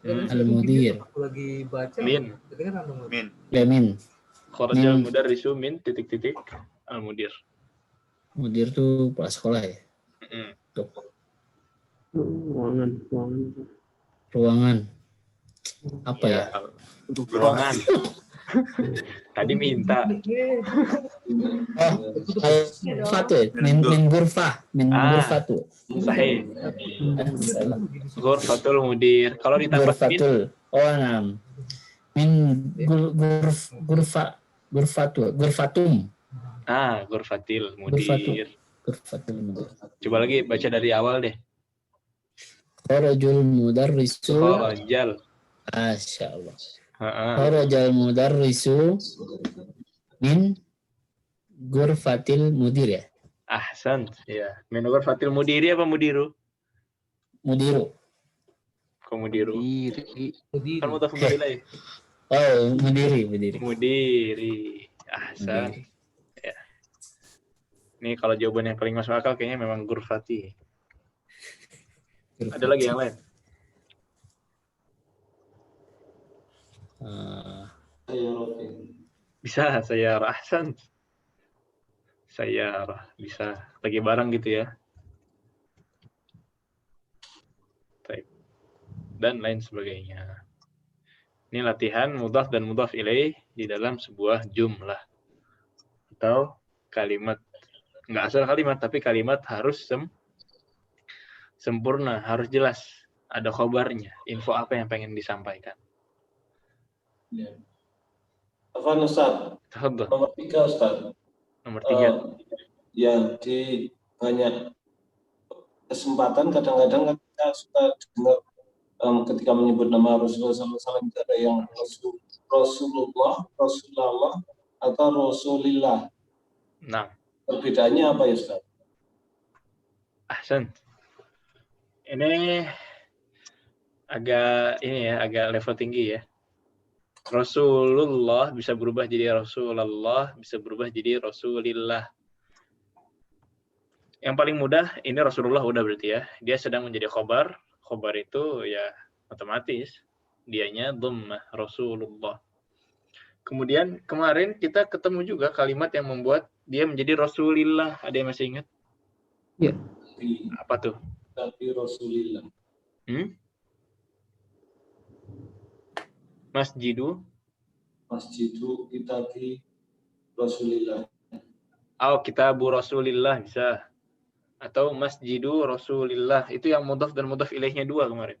al-mudir. Aku lagi baca. Min. Kedengeran dong. Min. Ya, min. Kharajal mudarrisu min titik-titik al-mudir. Mudir tuh kepala sekolah ya. Tuh. Ruangan. Apa ya? Ruangan. Tadi minta. Fatu, min gurfah, gurfatu. Sahih. Ghurfatul mudir. Kalau ditambah Gurfatul. Nam. Min gurfatum. Ghurfatil mudir. Gurfatul mudir. Coba lagi baca dari awal deh. Kharajul mudarrisu. Kharajal. Masya Allah. Kharajal mudarrisu min gurfatil mudir ya. Ahsan. Ya. Min ghurfatil mudiri apa mudiru? Mudiru. Kok mudiru? Mudiri. Kan mutaf ilaih. Oh, mudiri. Mudiri. Ahsan. Ya. Ini kalau jawaban yang paling masuk akal kayaknya memang gurfati. Ada lagi yang lain? Bisa, saya Ahsan. Saya bisa lagi bareng gitu ya. Baik. Dan lain sebagainya. Ini latihan mudhaf dan mudhaf ilaih di dalam sebuah jumlah atau kalimat. Nggak asal kalimat, tapi kalimat harus sempurna, harus jelas. Ada khobarnya, info apa yang pengen disampaikan. Ya. Afwan Ustaz. Nomor 3 Ustaz. Nomor 3. Ya, di banyak kesempatan kadang-kadang kita suka dengar ketika menyebut nama Rasulullah SAW itu ada yang Rasulullah, atau Rasulillah. Nah. Perbedaannya apa ya Ustaz? Ahsan. Ini agak level tinggi ya. Rasulullah bisa berubah jadi Rasulullah, bisa berubah jadi Rasulillah. Yang paling mudah ini Rasulullah udah berarti ya. Dia sedang menjadi khobar. Khobar itu ya otomatis dianya dhammah Rasulullah. Kemudian kemarin kita ketemu juga kalimat yang membuat dia menjadi Rasulillah. Ada yang masih ingat? Ya. Apa tuh? Tapi Rasulillah. Masjidu kitabi Rasulillah. Kitabu Rasulillah bisa. Atau Masjidu Rasulillah. Itu yang mudhaf dan mudhaf ilaihnya 2 kemarin.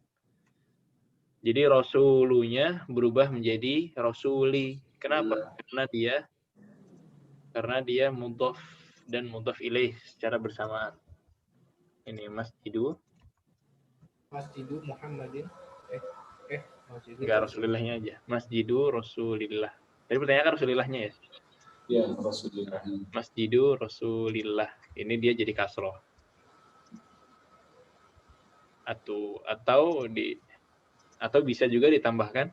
Jadi Rasulunya berubah menjadi Rasuli. Kenapa? Karena dia mudhaf dan mudhaf ilaih secara bersamaan. Ini Masjidu Muhammadin. Enggak Rasulillahnya aja. Masjidu Rasulillah. Tadi pertanyaan kan Rasulillahnya ya? Ya, Rasulillah. Masjidu Rasulillah. Ini dia jadi kasroh. Atau atau bisa juga ditambahkan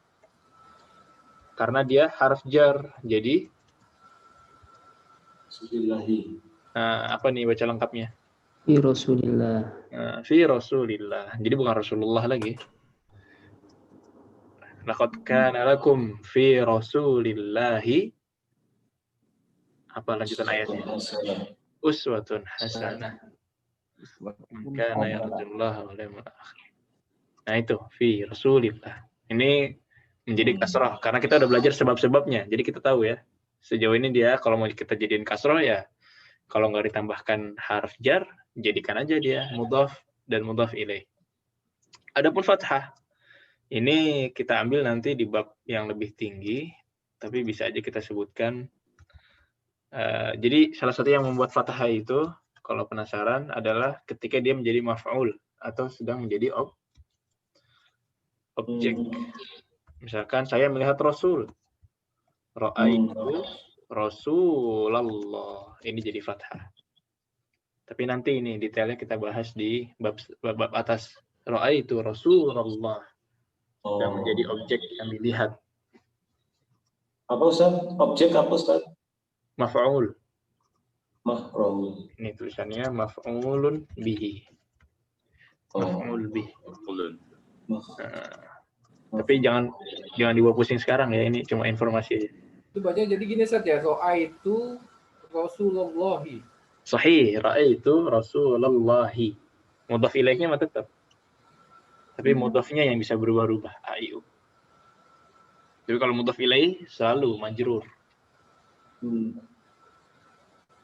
karena dia harf jar. Jadi apa nih baca lengkapnya? Fi Rasulillah. Fi Rasulillah. Jadi bukan Rasulullah lagi. Laqad kana lakum fi Rasulillahi, apa lanjutan ayatnya? Uswatun hasanah. Kana yarjullaha wal yawmal akhir. Nah itu fi Rasulillah. Ini menjadi kasrah karena kita udah belajar sebab-sebabnya. Jadi kita tahu ya. Sejauh ini dia kalau mau kita jadiin kasrah ya kalau nggak ditambahkan harf jar, jadikan aja dia mudhaf dan mudhaf ilaih. Adapun fathah ini kita ambil nanti di bab yang lebih tinggi, tapi bisa aja kita sebutkan. Jadi salah satu yang membuat fathah itu, kalau penasaran, adalah ketika dia menjadi maf'ul atau sedang menjadi objek. Misalkan saya melihat Rasul, ra'aitu Rasulullah, ini jadi fathah. Tapi nanti ini detailnya kita bahas di bab atas. Ra'aitu Rasulullah. Yang menjadi objek yang dilihat. Apa Ustaz? Objek apa Ustaz? Maf'ul. Maf'ul. Ini tulisannya maf'ulun bihi. Maf'ul bihi. Tapi jangan dibawa pusing sekarang ya, ini cuma informasi aja. Itu baca jadi gini saja, ra'aitu Rasulullahi. Sahih, ra'aitu Rasulullahi. Mudhaf ilaihnya mah tetap. Tapi mudhafnya yang bisa berubah-ubah, AIU. Jadi kalau mudhaf ilaih selalu majrur.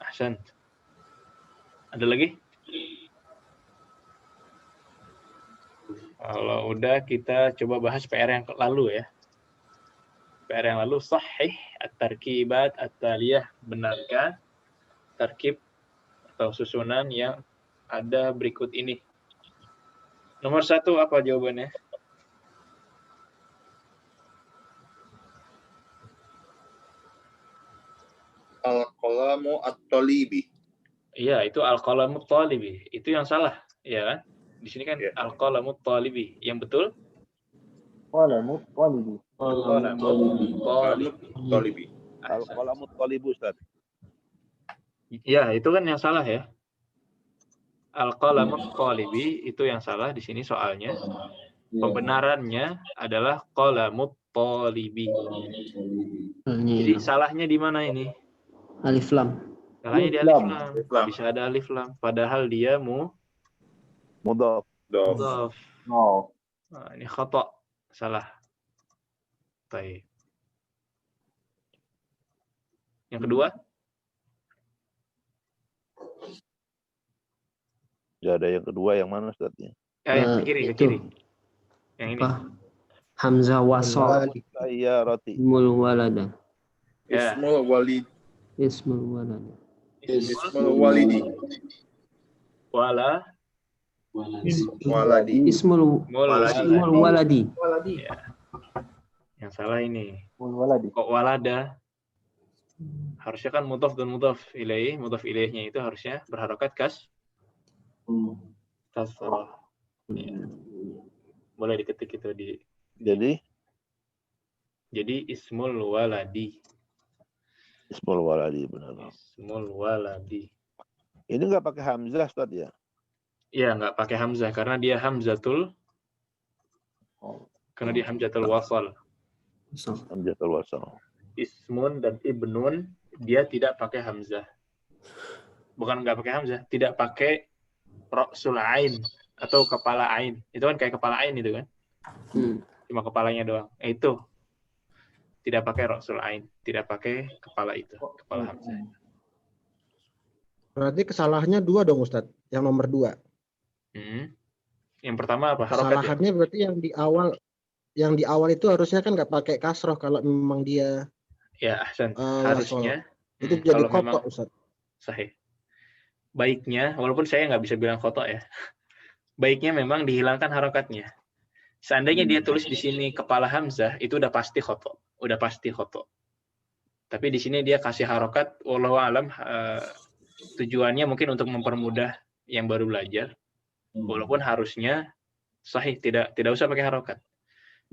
Ahsan. Ada lagi? Kalau udah kita coba bahas PR yang lalu ya. PR yang lalu sahih at-tarkibat at-taliyah, benarkah tarkib atau susunan yang ada berikut ini. Nomor 1 apa jawabannya? Al-qalamu at-talibi. Iya, itu al-qalamu at-talibi. Itu yang salah, ya kan? Di sini kan al-qalamu at-talibi. Yang betul? Qalamu at-talibi. Al-qalamu at-talibu, Ustaz. Ya, itu kan yang salah ya. Al-qalamu at-talibi itu yang salah di sini soalnya. Pembenarannya adalah qalamu at-talibi. Jadi salahnya di mana ini? Alif lam. Salahnya di alif lam. Bisa ada alif lam. Padahal dia mudhaf. Nah, ini khata. Salah. Baik. Yang kedua? Ya, ada yang kedua, yang mana Ustaz? Yang ke kiri. Yang ini. Hamzah wasal. Ismul walada. Ismul walid. Ismul walada. Ismul walidi. Waladi. Ismul waladi. Ya. Yang salah ini. Waladi. Kok walada? Harusnya kan mudhaf dan mudhaf ilaih. Mudhaf ilaihnya itu harusnya berharokat kasrah. Ya. Boleh diketik itu di. Jadi ismul waladi. Ismul waladi, benar. Ismul waladi. Ini nggak pakai hamzah, Ustaz ya? Iya, nggak pakai hamzah karena dia hamzatul. Karena dia hamzatul wasal. Hamzatul wasal. Ismun dan ibnun dia tidak pakai hamzah. Bukan nggak pakai hamzah, tidak pakai ra'sul ain atau kepala ain. Itu kan kayak kepala ain itu kan? Cuma kepalanya doang. Itu tidak pakai ra'sul ain, tidak pakai kepala itu, kepala hamzah. Berarti kesalahannya 2 dong Ustadz, yang nomor 2. Yang pertama apa? Kesalahannya berarti yang di awal itu harusnya kan nggak pakai kasroh kalau memang dia Ahsan. Harusnya itu jadi kotok Ustadz. Sahih. Baiknya, walaupun saya nggak bisa bilang kotok ya, baiknya memang dihilangkan harokatnya. Seandainya dia tulis di sini kepala hamzah, itu udah pasti kotok, Tapi di sini dia kasih harokat, wallahu alam, tujuannya mungkin untuk mempermudah yang baru belajar. Walaupun harusnya sahih, tidak usah pakai harokat.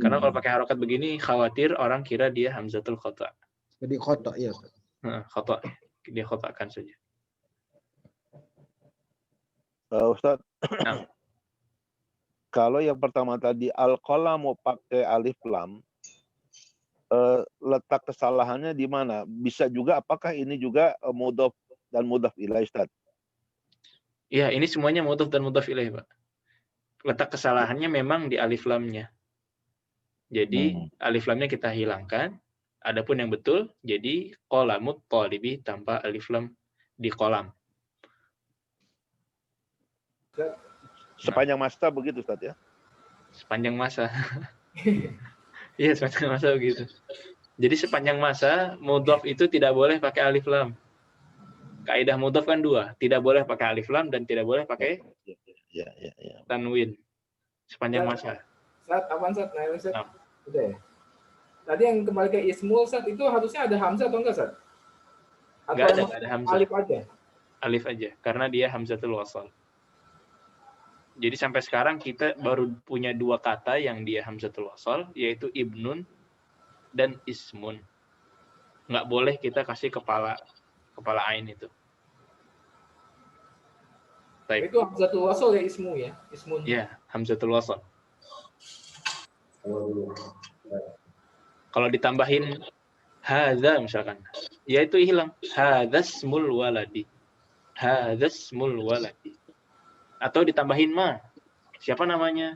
Karena kalau pakai harokat begini, khawatir orang kira dia hamzatul khata'. Jadi khata' ya. Khata'. Dia khotakkan saja. Ustaz, kalau yang pertama tadi al-qalamu pakai alif lam, letak kesalahannya di mana? Bisa juga apakah ini juga mudhaf dan mudhaf ilaih, Ustaz? Iya, ini semuanya mudhaf dan mudhaf ilaih, Pak. Letak kesalahannya memang di alif lamnya. Jadi alif lamnya kita hilangkan. Adapun yang betul, jadi qalamut thalibi tanpa alif lam di kolam. Sepanjang masa begitu, Ustaz ya? Sepanjang masa. Iya, sepanjang masa begitu. Jadi sepanjang masa, mudhaf itu tidak boleh pakai alif lam. Kaidah mudhaf kan dua. Tidak boleh pakai alif lam dan tidak boleh pakai tanwin. Sepanjang masa. Saat apaan Sat? Udah ya? Tadi yang kembali ke ismul, Sat, itu harusnya ada hamzah atau enggak, Sat? Enggak ada hamzah. Alif aja? Alif aja, karena dia hamzatul wasal. Jadi sampai sekarang kita baru punya dua kata yang dia hamzatul wasal, yaitu ibnun dan ismun. Nggak boleh kita kasih kepala ain itu. Baik. Itu hamzatul wasal ya, ismu ya? Ismun. Iya, hamzatul wasal. Kalau ditambahin hadza misalkan, ya itu hilang. Hadzasmul waladi. Hadzasmul waladi. Atau ditambahin ma. Siapa namanya?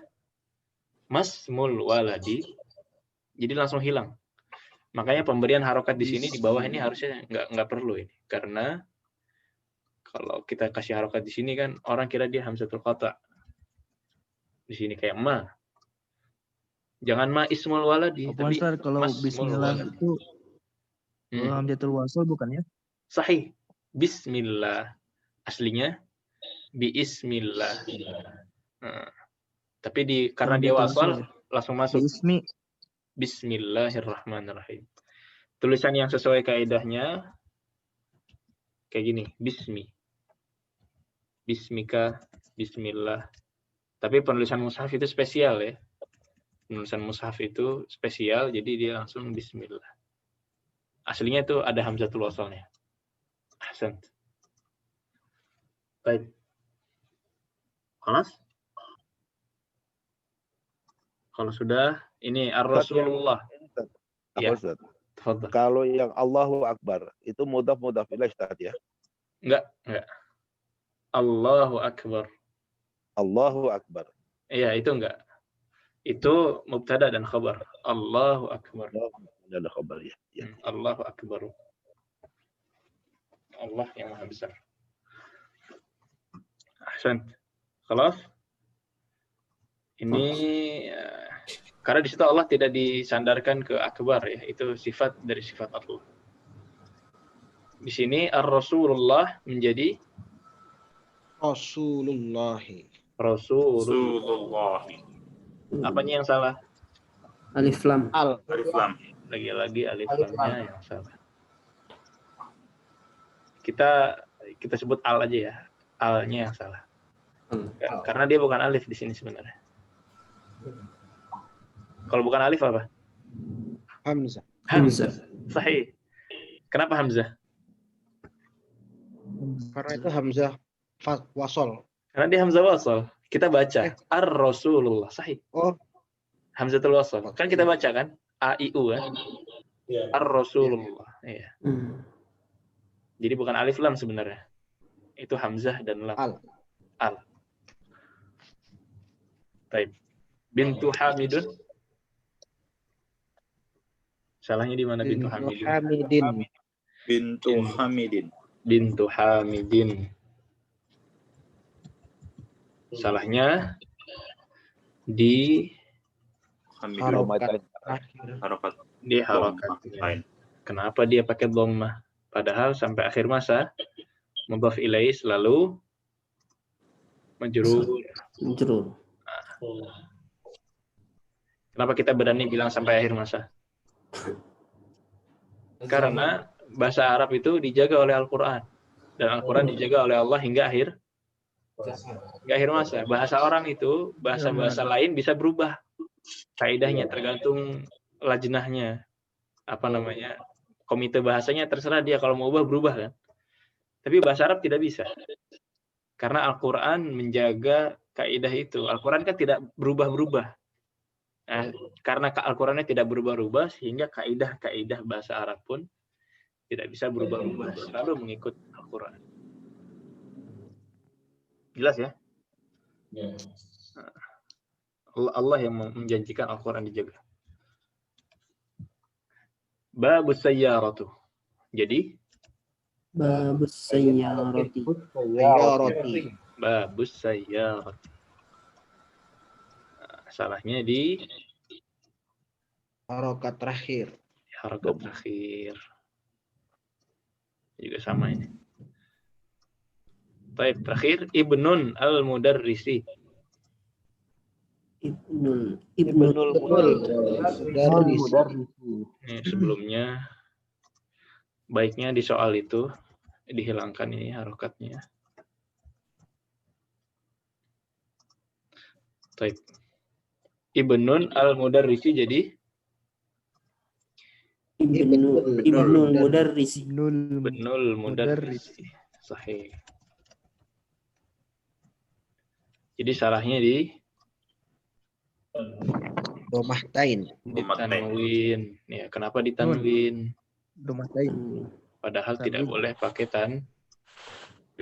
Masmul waladi. Jadi langsung hilang. Makanya pemberian harokat di sini di bawah ini harusnya nggak perlu ini, karena kalau kita kasih harokat di sini kan orang kira dia hamzatul qata'. Di sini kayak ma. Jangan ma ismul waladi. Tapi kalau bismillah itu hamzatul wasal bukan ya? Sahih. Bismillah. Aslinya biismillah. Tapi karena dia wasal langsung masuk. Bismillahirrahmanirrahim. Tulisan yang sesuai kaidahnya kayak gini, bismika, bismillah. Tapi penulisan mushaf itu spesial ya. Penulisan mushaf itu spesial, jadi dia langsung bismillah. Aslinya itu ada hamzatul wasalnya. Ahsan. Baik. Kelas? Kalau sudah, ini ar-Rasulullah. Ya. Kalau yang Allahu Akbar, itu mudhaf ilaih, Ustaz ya? Enggak. Allahu Akbar. Allahu Akbar. Iya, itu enggak. Itu mubtada dan khabar. Allahu Akbar. Dan khabar ya. Allahu Akbar. Allah yang Maha Besar. Ahsan. Khalas? Ini karena di situ Allah tidak disandarkan ke akbar ya, itu sifat dari sifat Allah. Di sini ar-Rasulullah menjadi Rasulullah. Apanya yang salah? Alif lam. Alif lam. Lagi-lagi alif lamnya yang salah. Kita sebut al aja ya. Alnya yang salah. Karena dia bukan alif di sini sebenarnya. Kalau bukan alif apa? Hamzah. Sahih. Kenapa Hamzah? Karena itu hamzah wasol. Karena dia hamzah wasol. Kita baca ar-Rasulullah. Sahih. Oh. Hamzatul wasol. Kan kita baca kan? A-I-U kan? Ar-Rasulullah. Iya. Jadi bukan alif lam sebenarnya. Itu hamzah dan lam. Al. Baik. Bintu Hamidun. Salahnya di mana bintu Hamidin? Bintu Hamidin. Salahnya di harokat. Di harokat. Kenapa dia pakai dhammah? Padahal sampai akhir masa mudhaf ilaih selalu majrur. Kenapa kita berani bilang sampai akhir masa? Karena bahasa Arab itu dijaga oleh Al-Quran. Dan Al-Quran dijaga oleh Allah hingga akhir masa. Bahasa orang itu, bahasa-bahasa lain bisa berubah. kaidahnya, tergantung lajnahnya, apa namanya, komite bahasanya, terserah dia kalau mau ubah berubah kan. Tapi bahasa Arab tidak bisa. Karena Al-Quran menjaga kaidah itu. Al-Quran kan tidak berubah-berubah. Nah, karena Al-Qurannya tidak berubah-ubah, sehingga kaidah-kaidah bahasa Arab pun tidak bisa berubah-ubah. Selalu mengikut Al-Quran. Jelas ya? Allah yang menjanjikan Al-Quran dijaga. Babus sayyaratu. Jadi Babus sayyarati. Babus sayyarati. Salahnya di harokat terakhir. Harokat terakhir. Juga sama ini. Baik, terakhir Ibnun al-Mudarrisi. Ibnul Ini sebelumnya baiknya di soal itu dihilangkan ini harokatnya. Baik. Ibnun al-Mudarrisi jadi Ibnul Mudarrisi. Ibnul Mudarrisi. Sahih. Jadi salahnya di Domahtain. Ditanwin. Ya, kenapa ditanwin? Domahtain. Padahal tidak boleh pakai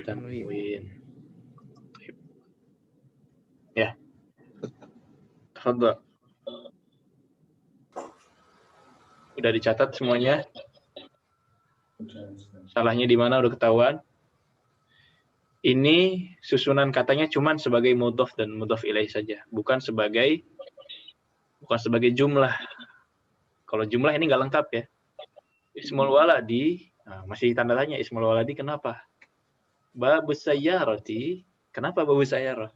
tanwin. Ya. Tafadhol. Udah dicatat semuanya? Salahnya di mana udah ketahuan? Ini susunan katanya cuman sebagai mudhof dan mudhof ilaih saja, bukan sebagai jumlah. Kalau jumlah ini nggak lengkap ya. Ismul waladi, masih tanda tanya ismul waladi kenapa? Babus sayyarati, kenapa babus sayyarah?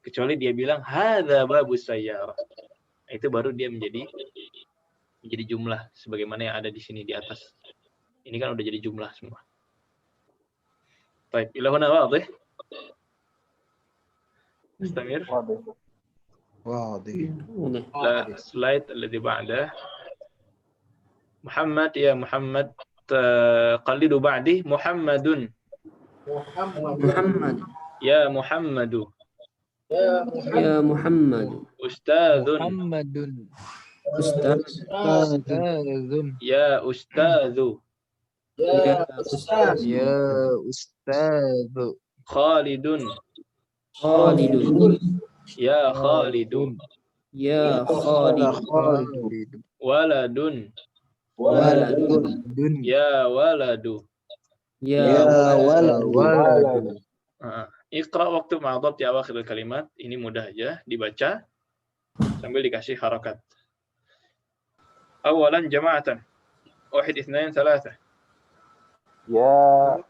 Kecuali dia bilang hadza babus sayyarah. Itu baru dia menjadi jumlah sebagaimana yang ada di sini di atas. Ini kan udah jadi jumlah semua. Baik, ila huna wadih. Mustamir. واضح. لا السلايد الذي بعده محمد يا محمد قلدوا بعدي محمد يا محمد يا محمد أستاذ أستاذ يا أستاذ يا أستاذ خالد يا خالد يا خالد ولد يا ولد Iqra waktu ma'adab di awakhir kalimat. Ini mudah aja dibaca sambil dikasih harakat. Awalan jama'atan. Wahid, ithnain, thalatha. Ya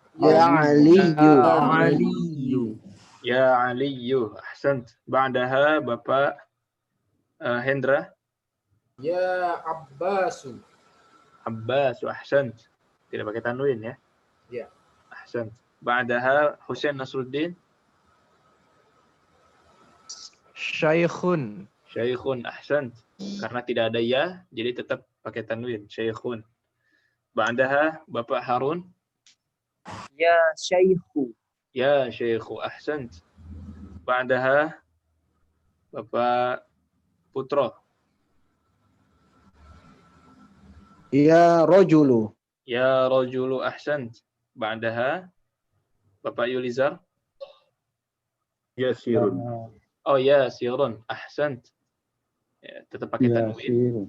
Aliyu. Ya Aliyu. Ahsant. Ba'daha Bapak Hendra. Ya Abbasu. Abbasu. Ahsant. Tidak pakai tanwin ya. Ya. Ahsant. Ba'daha Husain Nasruddin. Syaikhun. Syaikhun. Ahsant. Karena tidak ada ya, jadi tetap pakai tanwin. Syaikhun. Ba'daha Bapak Harun. Ya Syaikhu. Ya Syekhu. Ahsant. Ba'daha Bapak Putro. Ya rojulu. Ya Rajulu. Ahsant. Ba'daha Bapak Yulizar. Yasirun. Oh ya Sirun. Ahsant. Ya, tetap pakai tanwin.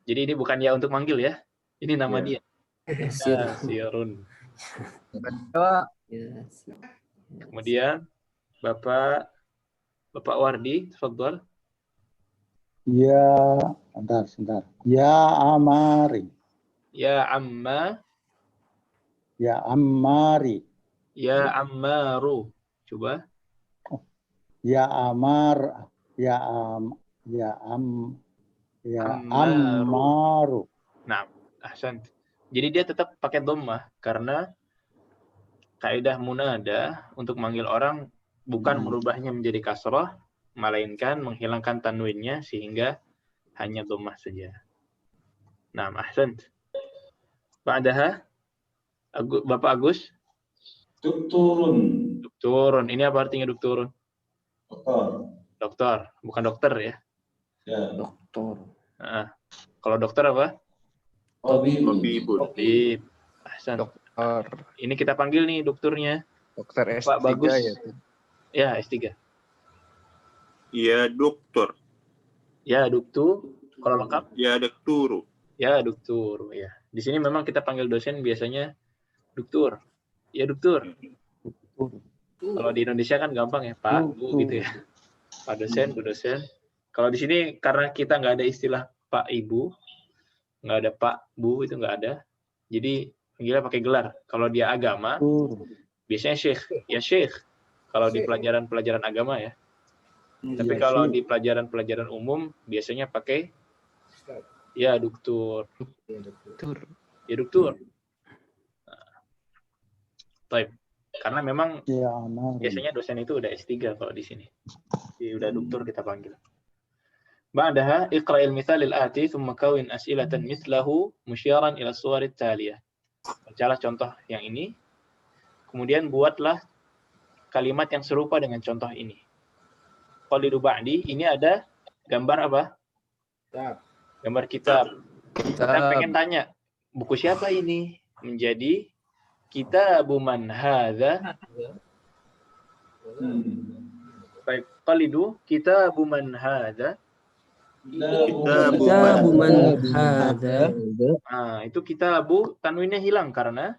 Jadi ini bukan ya untuk manggil ya. Ini nama dia. Yasirun. Kemudian Bapak Wardi, tafadhol. Ya, sebentar. Ya Amari. Ya Amma. Ya Ammari. Ya Ammaru. Coba. Ya Amar. Ya Ammaru. Nah, ahsan. Jadi dia tetap pakai dhammah karena kaidah munada untuk manggil orang bukan merubahnya menjadi kasrah, melainkan menghilangkan tanwinnya sehingga hanya dhammah saja. Nah, ahsant. Ba'daha Bapak Agus? Dukturun. Dukturun. Ini apa artinya dukturun? Dokter. Dokter, bukan dokter ya? Ya. Doktor. Kalau dokter apa? Tabibun. Tabib. Ahsan. Dokter. Ini kita panggil nih dokternya. Dokter S3 Pak Bagus. ya. Ya, S3. Ya doktor. Ya, duktu. Kalau lengkap? Ya dokturu. Ya, doktur. Ya. Di sini memang kita panggil dosen biasanya doktur. Ya, doktur. Kalau di Indonesia kan gampang ya, Pak, Bu gitu ya. Pak dosen, Bu dosen. Kalau di sini karena kita nggak ada istilah Pak, Ibu, nggak ada Pak, Bu, itu nggak ada. Jadi panggilnya pakai gelar. Kalau dia agama, biasanya Syekh. Ya Syekh. Kalau di pelajaran-pelajaran agama ya. Tapi kalau di pelajaran-pelajaran umum biasanya pakai ya doktur. Ya doktur. Baik. Karena memang biasanya dosen itu udah S3 kalau di sini. Jadi udah doktur kita panggil. Ba'daha iqra'il mithalil ati thumma kawin as'ilatan mithlahu musyaran ila suwarit taliyah. Bacalah contoh yang ini. Kemudian buatlah kalimat yang serupa dengan contoh ini. Qalidu ba'di, ini ada gambar apa? Gambar kitab. Kita pengen tanya, buku siapa ini? Menjadi Kitabu man hadza. Baik, qalidu Kitabu man hadza. Kitabu man hadza. Nah, itu kitabu tanwinnya hilang karena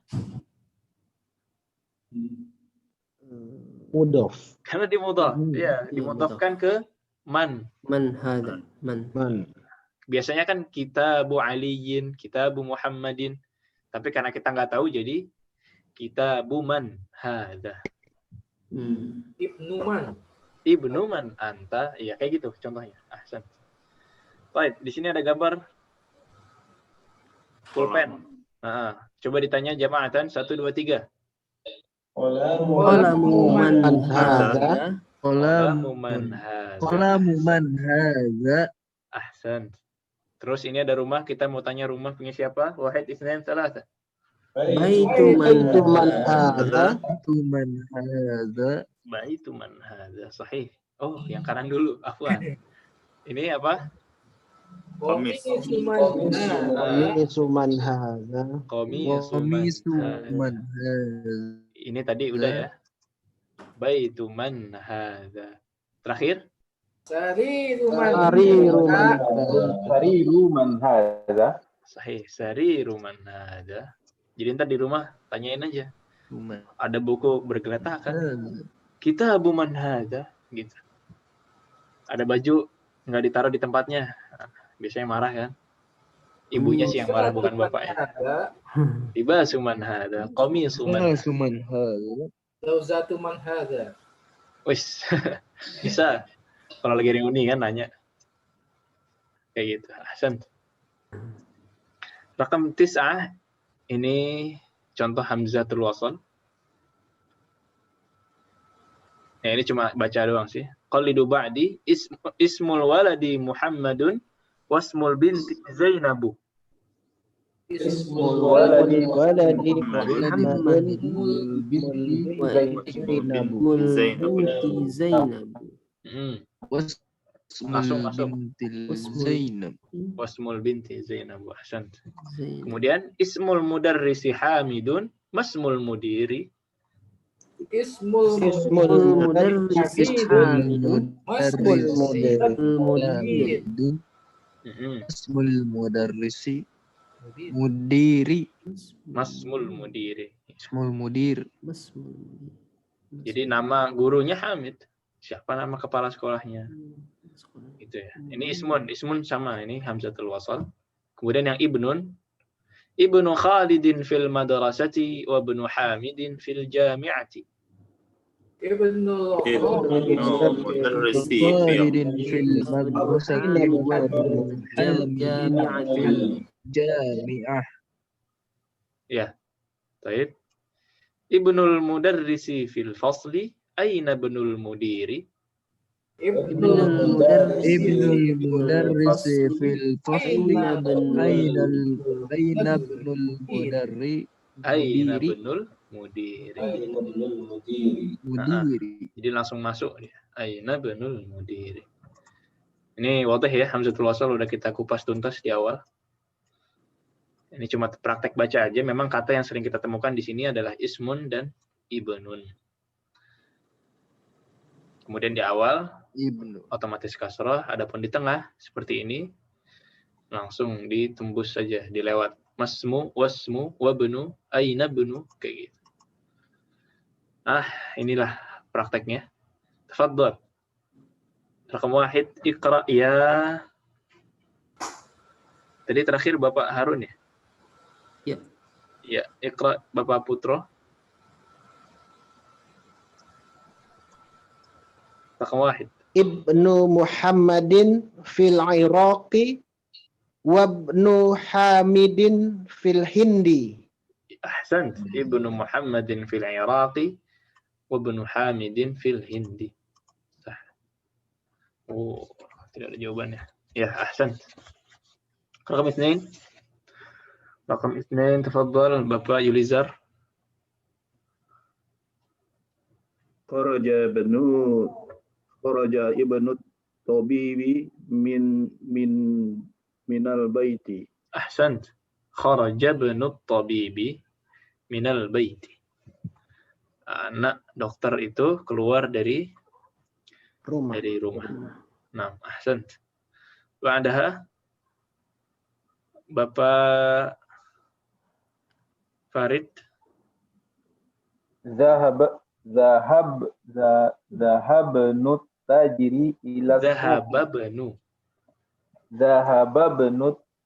mudhof. Karena dimudhaf. Ya, dimudhafkan ke man. Man hadza. Man. Biasanya kan Kitabu Aliyin, Kitabu Muhammadin. Tapi karena kita nggak tahu jadi Kitabu man hadza. Ibnu man anta. Iya, kayak gitu contohnya. Ahsan. Baik, di sini ada gambar pulpen. Nah, coba ditanya jama'atan 1 2 3. Qalamu man hadza. Qalamu man hadza. Qalamu man hadza. Ahsan. Terus ini ada rumah, kita mau tanya rumah punya siapa? Wahid, itsnain, tsalatsa. Baitu man hadza. Baitu man hadza. Baitu man hadza. Sahih. Oh, yang kanan dulu. Afwan. Ini apa? Qamisu man hadza. Qamisu man hadza. Ini tadi udah ya. Baitu man hadza. Terakhir? Sariru man hadza. Sahih. Sariru man hadza. Jadi ntar di rumah tanyain aja. Ada buku bergeletak kan? Kitabu man hadza gitu. Ada baju nggak ditaruh di tempatnya. Biasanya marah kan? Ibunya sih yang marah, bukan bapaknya. Libasu man hadza. Qamisu man hadza. Lauzatu man hadza. Wis. Bisa. Kalau lagi reuni kan nanya. Kayak gitu. Ahsan. Rakam 9. Ini contoh hamzatul wasl. Ya, ini cuma baca doang sih. Qalidu ba'di ismul waladi Muhammadun wasmul binti Zainabu. Ismul waladi Muhammadun binti Zainabu. Wasmul binti Zainab. Ahsan. Kemudian ismul mudarrisi Hamidun, masmul mudiri. Ismul mudarrisi Hamidun, masmul mudiri. Ismul mudarrisi mudiri. Masmul mudiri. Ismul mudir. Jadi nama gurunya Hamid. Siapa nama kepala sekolahnya? Gitu ya. Ini ismun sama, ini hamzatul wasal. Kemudian yang ibnun, ibnu Khalidin fil madrasati wa ibnu Hamidin fil jami'ati. Ibnu mudarrisi fil madrasati wa jami'ah. Ya. Baik. Ibnul mudarrisi fil fasli, aina ibnul mudiri? Ibnul Mudarris Ibnul fil Mudarris fil fasli Aina Aina ibnul Mudarris Aina Mudiri benul mudiri. Mudiri. Jadi langsung masuk dia. Aina benul mudiri. Ini wadih ya, hamzatul wasal udah kita kupas tuntas di awal. Ini cuma praktek baca aja. Memang kata yang sering kita temukan di sini adalah ismun dan ibnun. Kemudian di awal Ibnu. otomatis kasrah, adapun di tengah seperti ini langsung ditembus saja, dilewat. Masmu, wasmu, wabnu, aina bnu, kayak gitu. Inilah prakteknya. Tafadhol. Rakam 1, Iqra ya. Tadi terakhir Bapak Harun ya? Ya. Ya, Iqra Bapak Putro. Rakam 1. Ibnu Muhammadin fil Iraqi wabnu Hamidin fil Hindi. Ahsant. Ibnu Muhammadin fil Iraqi wabnu Hamidin fil Hindi. Sah. Oh, tidak ada jawabannya. Ya, ahsant. Rakam 2. Rakam 2, tafadhal Bapak Yulizar. Kharaja ibnu tabibi minal baiti. Ahsant. Kharaja ibnu tabibi minal baiti. Anak dokter itu keluar dari rumah. Nah, ahsant. Ba'daha Bapak Farid. Zahabnu tajiri ila Zahabnu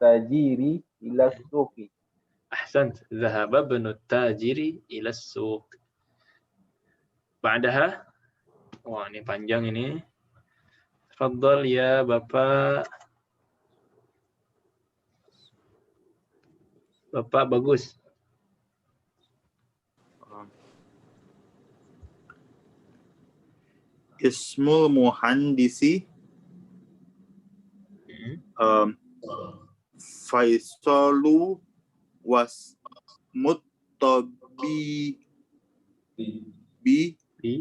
tajiri ila suqi. Ahsant. Zahaba ibnu tajiri ila suq. Ba'daha. Wah, ini panjang ini. Tafadhal ya Bapak Bagus. Ismul muhandisi Faisalu was muttabi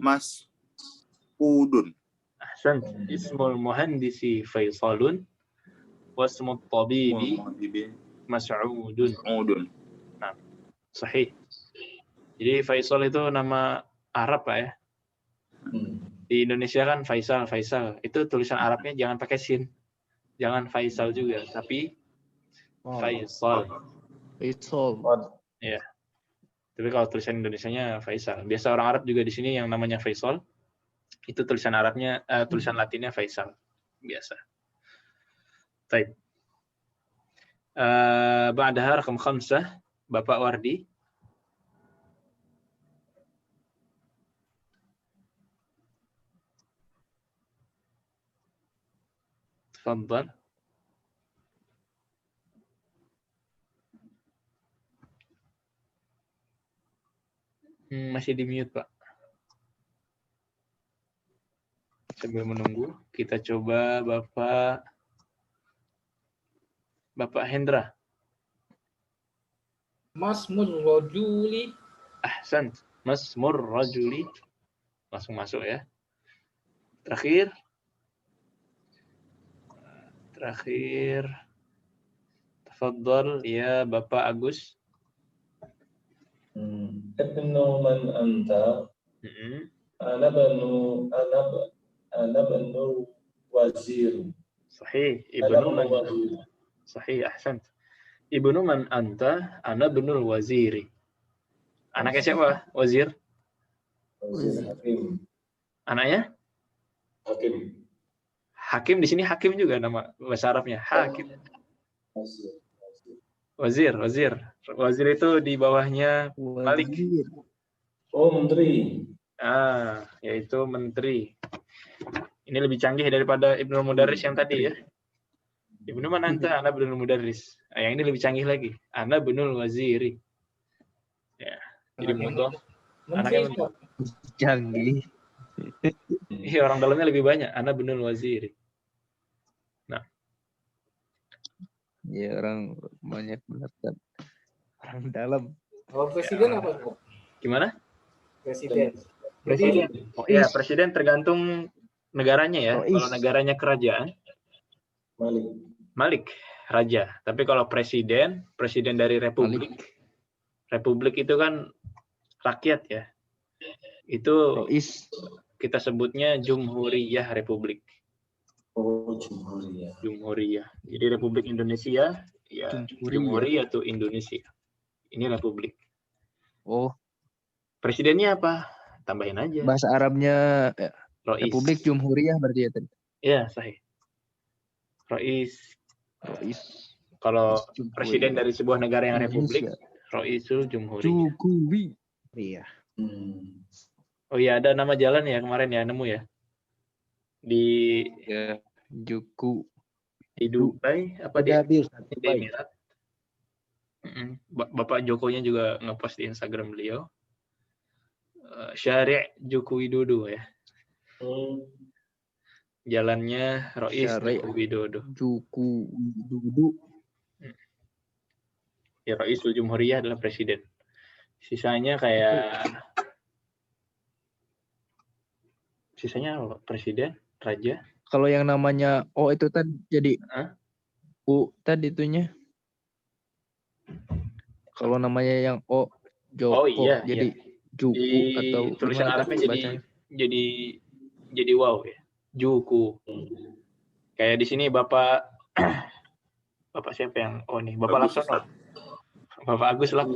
mas'udun. Ahsan. Ismul muhandisi Faisalun wasmut tabibi Mas'udun. Nah, sahih. Jadi Faisal itu nama Arab Pak ya. Di Indonesia kan Faisal. Itu tulisan Arabnya jangan pakai sin. Jangan Faisal juga, tapi Faisal. Ya. Tapi kalau tulisan Indonesianya Faisal. Biasa orang Arab juga di sini yang namanya Faisal. Itu tulisan Arabnya, tulisan Latinnya Faisal. Biasa. Baik. Ba'daha rakam 5, Bapak Wardi. Tafadhal. Masih di mute, Pak. Sambil menunggu, kita coba Bapak Hendra. Masmur rajuli. Ahsan. Masmur rajuli. Langsung masuk ya. Terakhir. Tafadhal ya Bapak Agus. Ibnu man anta. Ana banu wazir. Sahih. Ibnu man. Sahih, ahsan. Ibnu man anta, ana binul waziri. Anaknya siapa? Wazir? Hakim. Anaknya? Hakim. Hakim di sini Hakim juga nama bahasa Arabnya. Hakim. Wazir. Wazir itu di bawahnya Malik. Oh, menteri. Yaitu menteri. Ini lebih canggih daripada Ibnu Mudarris yang tadi ya. Ibnu man anta, ana binul mudarris. Yang ini lebih canggih lagi. Ana binul waziri. Ya. Jadi mudah. Anaknya canggih. Iya, orang dalamnya lebih banyak. Ana binul waziri. Nah. Iya, orang banyak benar kan. Orang dalam. Oh, presiden Ya, apa? gimana? Presiden. Presiden. Oh iya, presiden tergantung negaranya ya. Kalau negaranya kerajaan, Malik, raja. Tapi kalau presiden dari republik. Republik itu kan rakyat ya. Itu kita sebutnya Jumhuriyah Republik. Oh, Jumhuriyah. Jumhuriyah. Jadi Republik Indonesia, ya Jumhuriyah tuh Indonesia. Ini Republik. Oh. Presidennya apa? Tambahin aja. Bahasa Arabnya Rois. Republik Jumhuriyah berarti ya tadi. Iya, sahih. Rois. Kalau presiden dari sebuah negara yang republik, Roisul Jumhuriyah. Jokowi. Iya. Oh iya, ada nama jalan ya kemarin ya, nemu ya. Di di Dubai apa di Emirat. Bapak Jokowinya juga ngepost di Instagram beliau. Syari' Joko Widodo ya. Jalannya Rois Joko Widodo. Joko Widodo. Ya, Roisul Jumhuriyah adalah presiden. Sisanya kayak presiden, raja. Kalau yang namanya O itu tadi jadi U tadi itunya. Kalau namanya yang O Joko jadi Juku atau tulisan Arabnya jadi wow ya. Juku. Kayak di sini Bapak siapa yang nih? Bapak Laksono. Bapak Agus lah.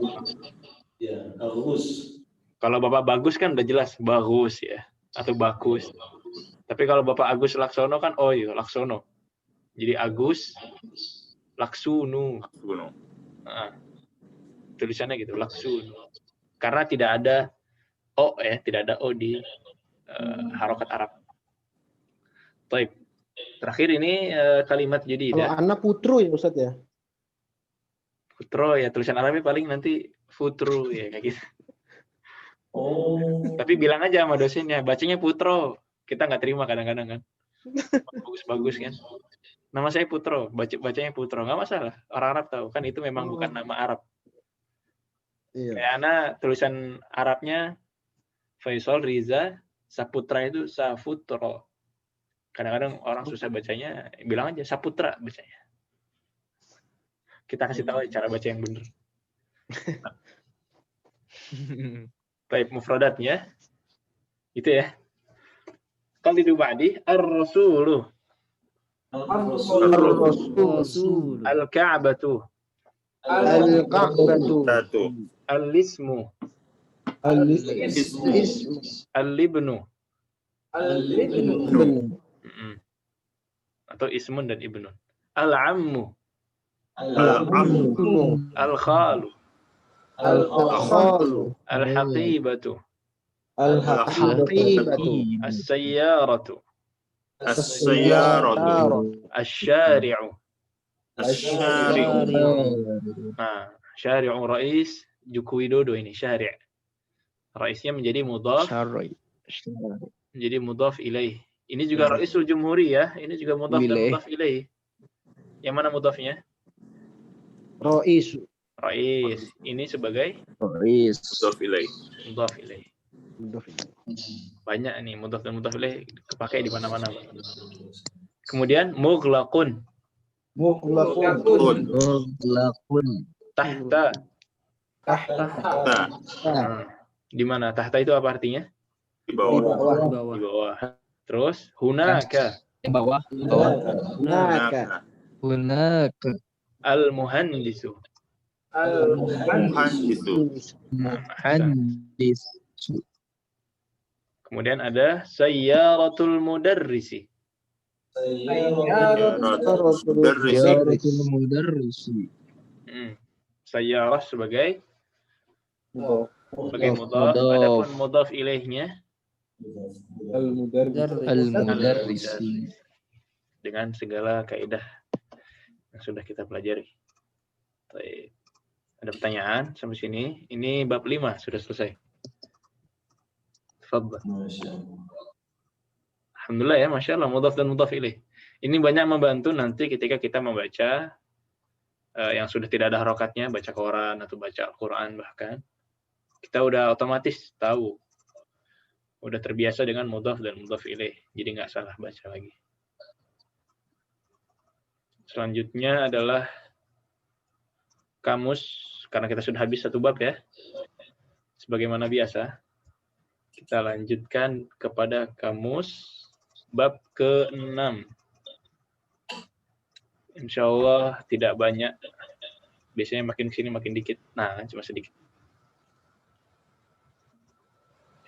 Ya, Agus. Kalau Bapak Bagus kan udah jelas bagus ya atau bagus. Tapi kalau Bapak Agus Laksono kan Laksono. Jadi Agus Laksunu. Nah, tulisannya gitu, Laksunu. Karena tidak ada tidak ada O di harokat Arab. Baik. Terakhir ini kalimat jadi. Kalau anak putru ya Ustaz ya. Putro ya, tulisan Arabnya paling nanti Futru ya kayak gitu. Tapi bilang aja sama dosennya, bacanya Putro. Kita nggak terima kadang-kadang kan. Bagus-bagus kan. Nama saya Putro, bacanya Putro, nggak masalah. Orang Arab tahu kan itu memang bukan nama Arab. Iya. Kayak tulisan Arabnya Faisal Riza Saputra itu Safutro. Kadang-kadang orang susah bacanya, bilang aja Saputra bacanya. Kita kasih tahu cara baca yang benar. Baik, mufradatnya itu ya. Qalidu ba'di ar-rasulu al-ka'batu al-ismu al-ibnu atau ismun dan ibnun al-ammu al-khalu al-haqibatu as-sayyaratu asy-syari'u syari'u Rais Joko Widodo ini syari'. Raisnya menjadi mudhaf. Menjadi mudhaf ilaih. Ini juga Raisul Jumhuriyah, ini juga mudhaf dan mudhaf ilaih. Yang mana mudhafnya? Rais. Ini sebagai Mudhaf ilaih. Mudhaf ilaih. Banyak nih mudhaf dan mudhaf ilaih kepakai di mana-mana. Kemudian mughlaqun. Tahta. Di mana? Tahta itu apa artinya? Di bawah. Di bawah. Terus hunaka. Di bawah. Hunaka. Al-muhandisu. Kemudian ada sayyaratul mudarrisi. Sayyarah sebagai mudhaf. Adapun mudhaf ilaihnya al-mudarrisi. Dengan segala kaidah yang sudah kita pelajari. Baik. Ada pertanyaan sampai sini? Ini bab 5 sudah selesai. Tafadhal. Alhamdulillah ya, Masya Allah, mudhaf dan mudhaf ilaih. Ini banyak membantu nanti ketika kita membaca yang sudah tidak ada harokatnya, baca Quran atau baca Al-Quran bahkan. Kita udah otomatis tahu. Udah terbiasa dengan mudhaf dan mudhaf ilaih. Jadi nggak salah baca lagi. Selanjutnya adalah kamus, karena kita sudah habis satu bab ya. Sebagaimana biasa, kita lanjutkan kepada kamus bab ke-6. Insya Allah tidak banyak. Biasanya makin sini makin dikit. Nah, cuma sedikit.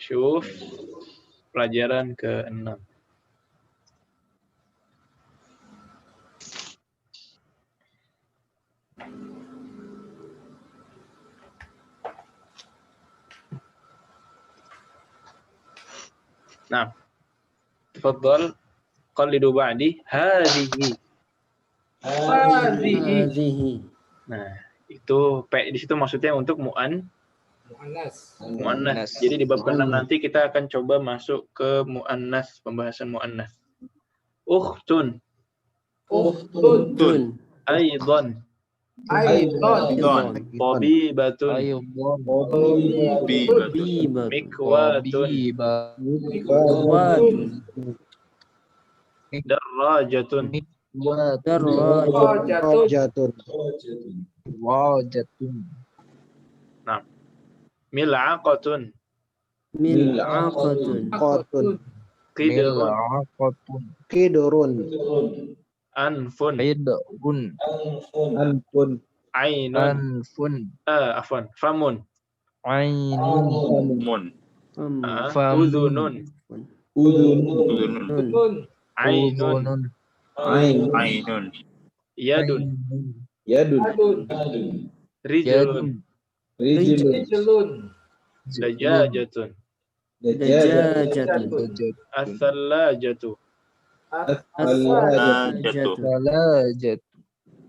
Syuf, pelajaran ke-6. Nah, tafadhal qallidu ba'di hadhihi. Hadhihi. Nah, itu P di situ maksudnya untuk muannas. Jadi di bab ke-6 nanti kita akan coba masuk ke muannas, pembahasan muannas. Ukhtun. Aidan. Tabibatun. Mikwatun. Darajatun. Wajatun. Nah, mil'aqatun. Qidrun. Anfun. Ainun. Afwan. Famun. Mun. Udhunun. Ainun. Yadun. Rijlun. Dajajatun. As-sallajatu.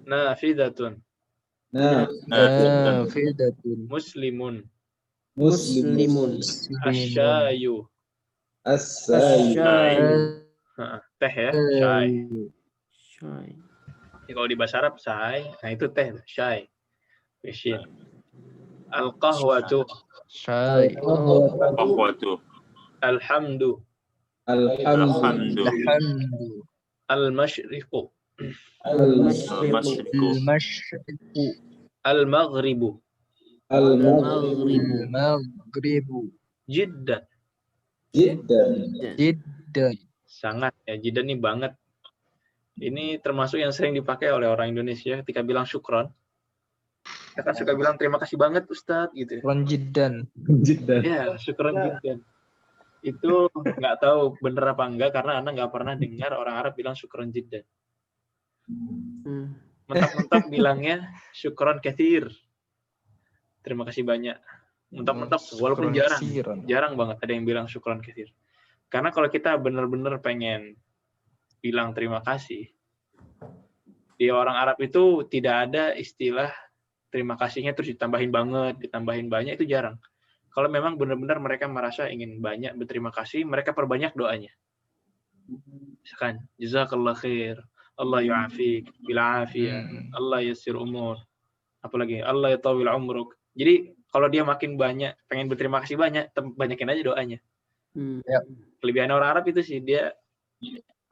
Nafidatun. Muslimun. Asyayu. Teh ya, syai. Kalau di bahasa Arab syai, nah itu teh, syai. Fishin. Al-qahwatu. Alhamdu. Al-mashriqu. Al-maghribu. Jiddan. Sangat ya, jiddan ini banget. Ini termasuk yang sering dipakai oleh orang Indonesia ketika bilang syukron. Kita kan suka bilang terima kasih banget Ustadz gitu. Syukron jiddan. Ya, syukron jiddan. Itu nggak tahu bener apa enggak karena Anda nggak pernah dengar orang Arab bilang syukron jiddan. Mentok-mentok bilangnya syukron katsir. Terima kasih banyak. Mentok-mentok walaupun jarang banget ada yang bilang syukron katsir. Karena kalau kita benar-benar pengen bilang terima kasih, di orang Arab itu tidak ada istilah terima kasihnya terus ditambahin banyak, itu jarang. Kalau memang benar-benar mereka merasa ingin banyak berterima kasih, mereka perbanyak doanya. Misalkan, jazakallah khair, Allah yu'afik, bila afiyah, Allah yassir umur, apalagi Allah yatawil umruk. Jadi kalau dia makin banyak, pengen berterima kasih banyak, banyakin aja doanya. Kelebihan orang Arab itu sih, dia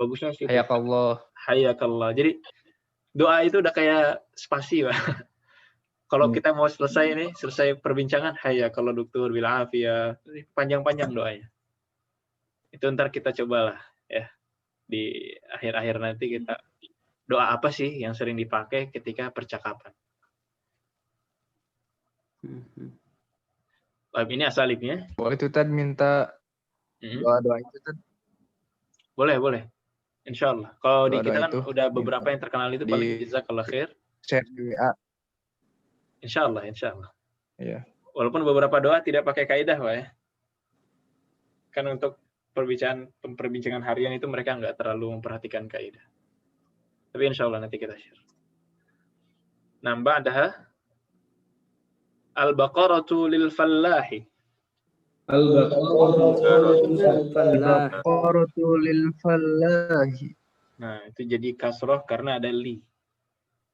bagusnya sih. Hayakallah. Jadi doa itu udah kayak spasi, Pak. Kalau kita mau selesai perbincangan, hayakallah dokter bila afiyah, panjang-panjang doanya. Itu ntar kita cobalah ya di akhir-akhir nanti kita doa apa sih yang sering dipakai ketika percakapan. Ini asalibnya. Boleh itu tadi minta doa-doa itu tadi. Boleh. Insya Allah. Kalau di kita kan udah beberapa yang terkenal itu paling jazakallah khair. Share di WA. Insya Allah. Iya. Walaupun beberapa doa tidak pakai kaidah, Pak ya. Kan untuk perbincangan harian itu mereka nggak terlalu memperhatikan kaidah. Tapi insya Allah nanti kita share. Nah, ba'daha al-baqaratu lil fallahi. Al-baqaratu lil fallahi. Nah, itu jadi kasroh karena ada li.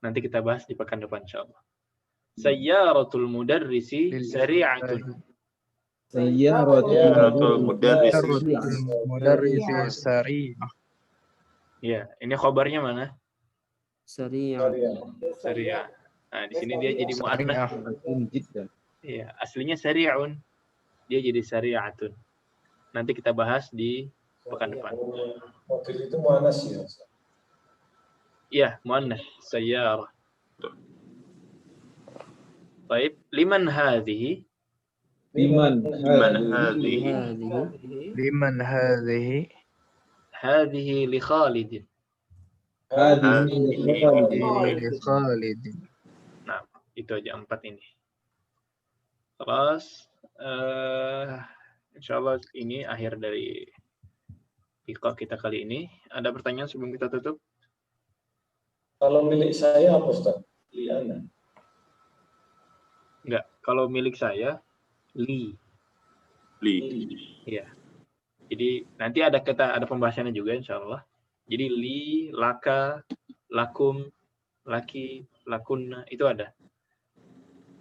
Nanti kita bahas di pekan depan insyaallah. Sayyaratul mudarrisi sari'atun. Sayyaratul mudarrisi sari'ah. Ya, ini khobarnya mana? Sari'ah. Sari'ah. Nah, di sini dia jadi muannats. Iya, aslinya sari'un. Dia jadi sari'atun. Nanti kita bahas di pekan depan. Mobil itu muannas ya. Iya, muannats, sayyarah. Baik, liman hadhihi? Liman hadhihi? Hadhihi li Khalidin. Li Khalidin. Nah, itu aja 4 ini. Terus, insyaallah ini akhir dari liqa kita kali ini. Ada pertanyaan sebelum kita tutup? Kalau milik saya apa Ustaz? Liana. Enggak, kalau milik saya li. Iya. Jadi nanti ada pembahasannya juga insyaallah. Jadi li, laka, lakum, laki, lakunna itu ada.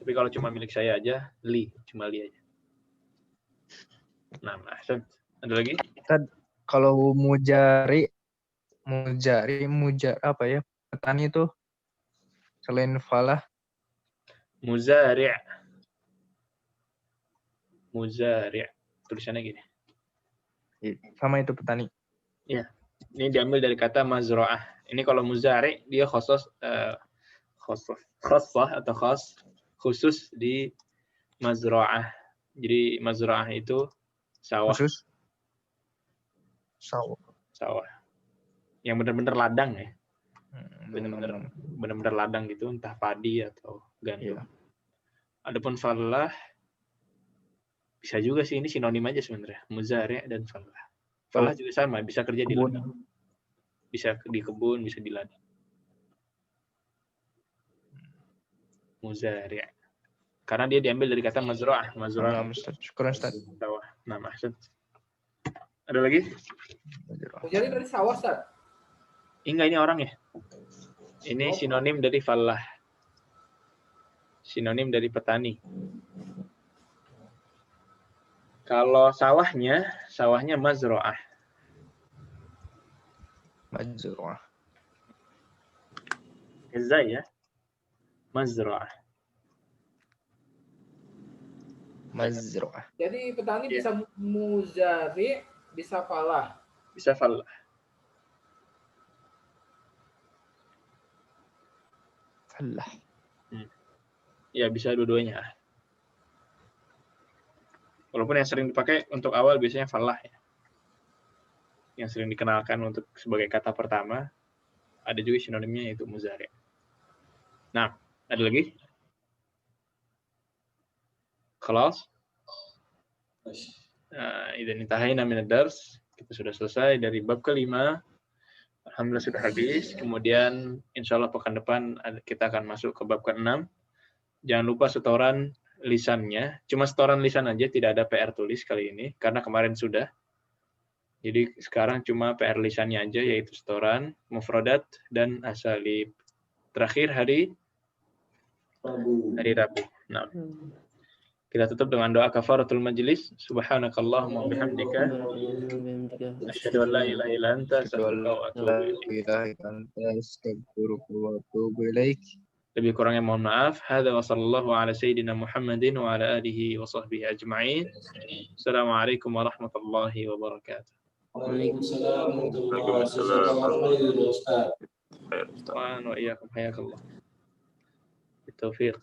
Tapi kalau cuma milik saya aja, li, cuma li aja. Nah, ada lagi? Kalau mujari apa ya? Petani itu selain falah muzari'. Tulisannya gini. Sama itu petani. Iya. Ini diambil dari kata mazra'ah. Ini kalau muzari' dia khusus khusus di mazra'ah. Jadi mazra'ah itu sawah. Khusus sawah. Yang benar-benar ladang ya. Benar-benar ladang gitu, entah padi atau gandum. Adapun fallah bisa juga sih, ini sinonim aja sebenarnya, muzari' dan fallah. Fallah juga sama, bisa kerja di ladang. Bisa di kebun, bisa di ladang. Muzari'. Karena dia diambil dari kata mazra'ah. Syukur Ustaz. Nah, maksud. Ada lagi? Muzari' dari sawah, Ustaz. Enggak, ini orang ya. Ini sinonim dari fallah. Sinonim dari petani. Kalau sawahnya mazra'ah. Eza ya. Mazra'ah. Jadi petani bisa muzari', bisa falah. Bisa falah. Ya, bisa dua-duanya. Walaupun yang sering dipakai untuk awal biasanya falah ya. Yang sering dikenalkan untuk sebagai kata pertama, ada juga sinonimnya yaitu muzari'. Nah, ada lagi? Khalas? Idzan intahayna min ad-dars. Kita sudah selesai dari bab kelima. Alhamdulillah sudah habis. Kemudian insyaallah pekan depan kita akan masuk ke bab ke-6. Jangan lupa setoran lisannya. Cuma setoran lisan aja, tidak ada PR tulis kali ini karena kemarin sudah. Jadi sekarang cuma PR lisannya aja, yaitu setoran, mufradat dan asalib. Terakhir hari Rabu. Nah. Kita tutup dengan doa kafaratul majlis. Subhanakallahumma wa bihamdika asyhadu an la ilaha illa anta astaghfiruka wa atubu ilaik. Lebih kurangnya mohon maaf. Hadza wa sallallahu ala sayyidina Muhammadin wa ala alihi wa sahbihi ajma'in. Assalamualaikum warahmatullahi wabarakatuh. Waalaikumsalam warahmatullahi wabarakatuh. Wa iyyakum hayakallah. Bitaufiq.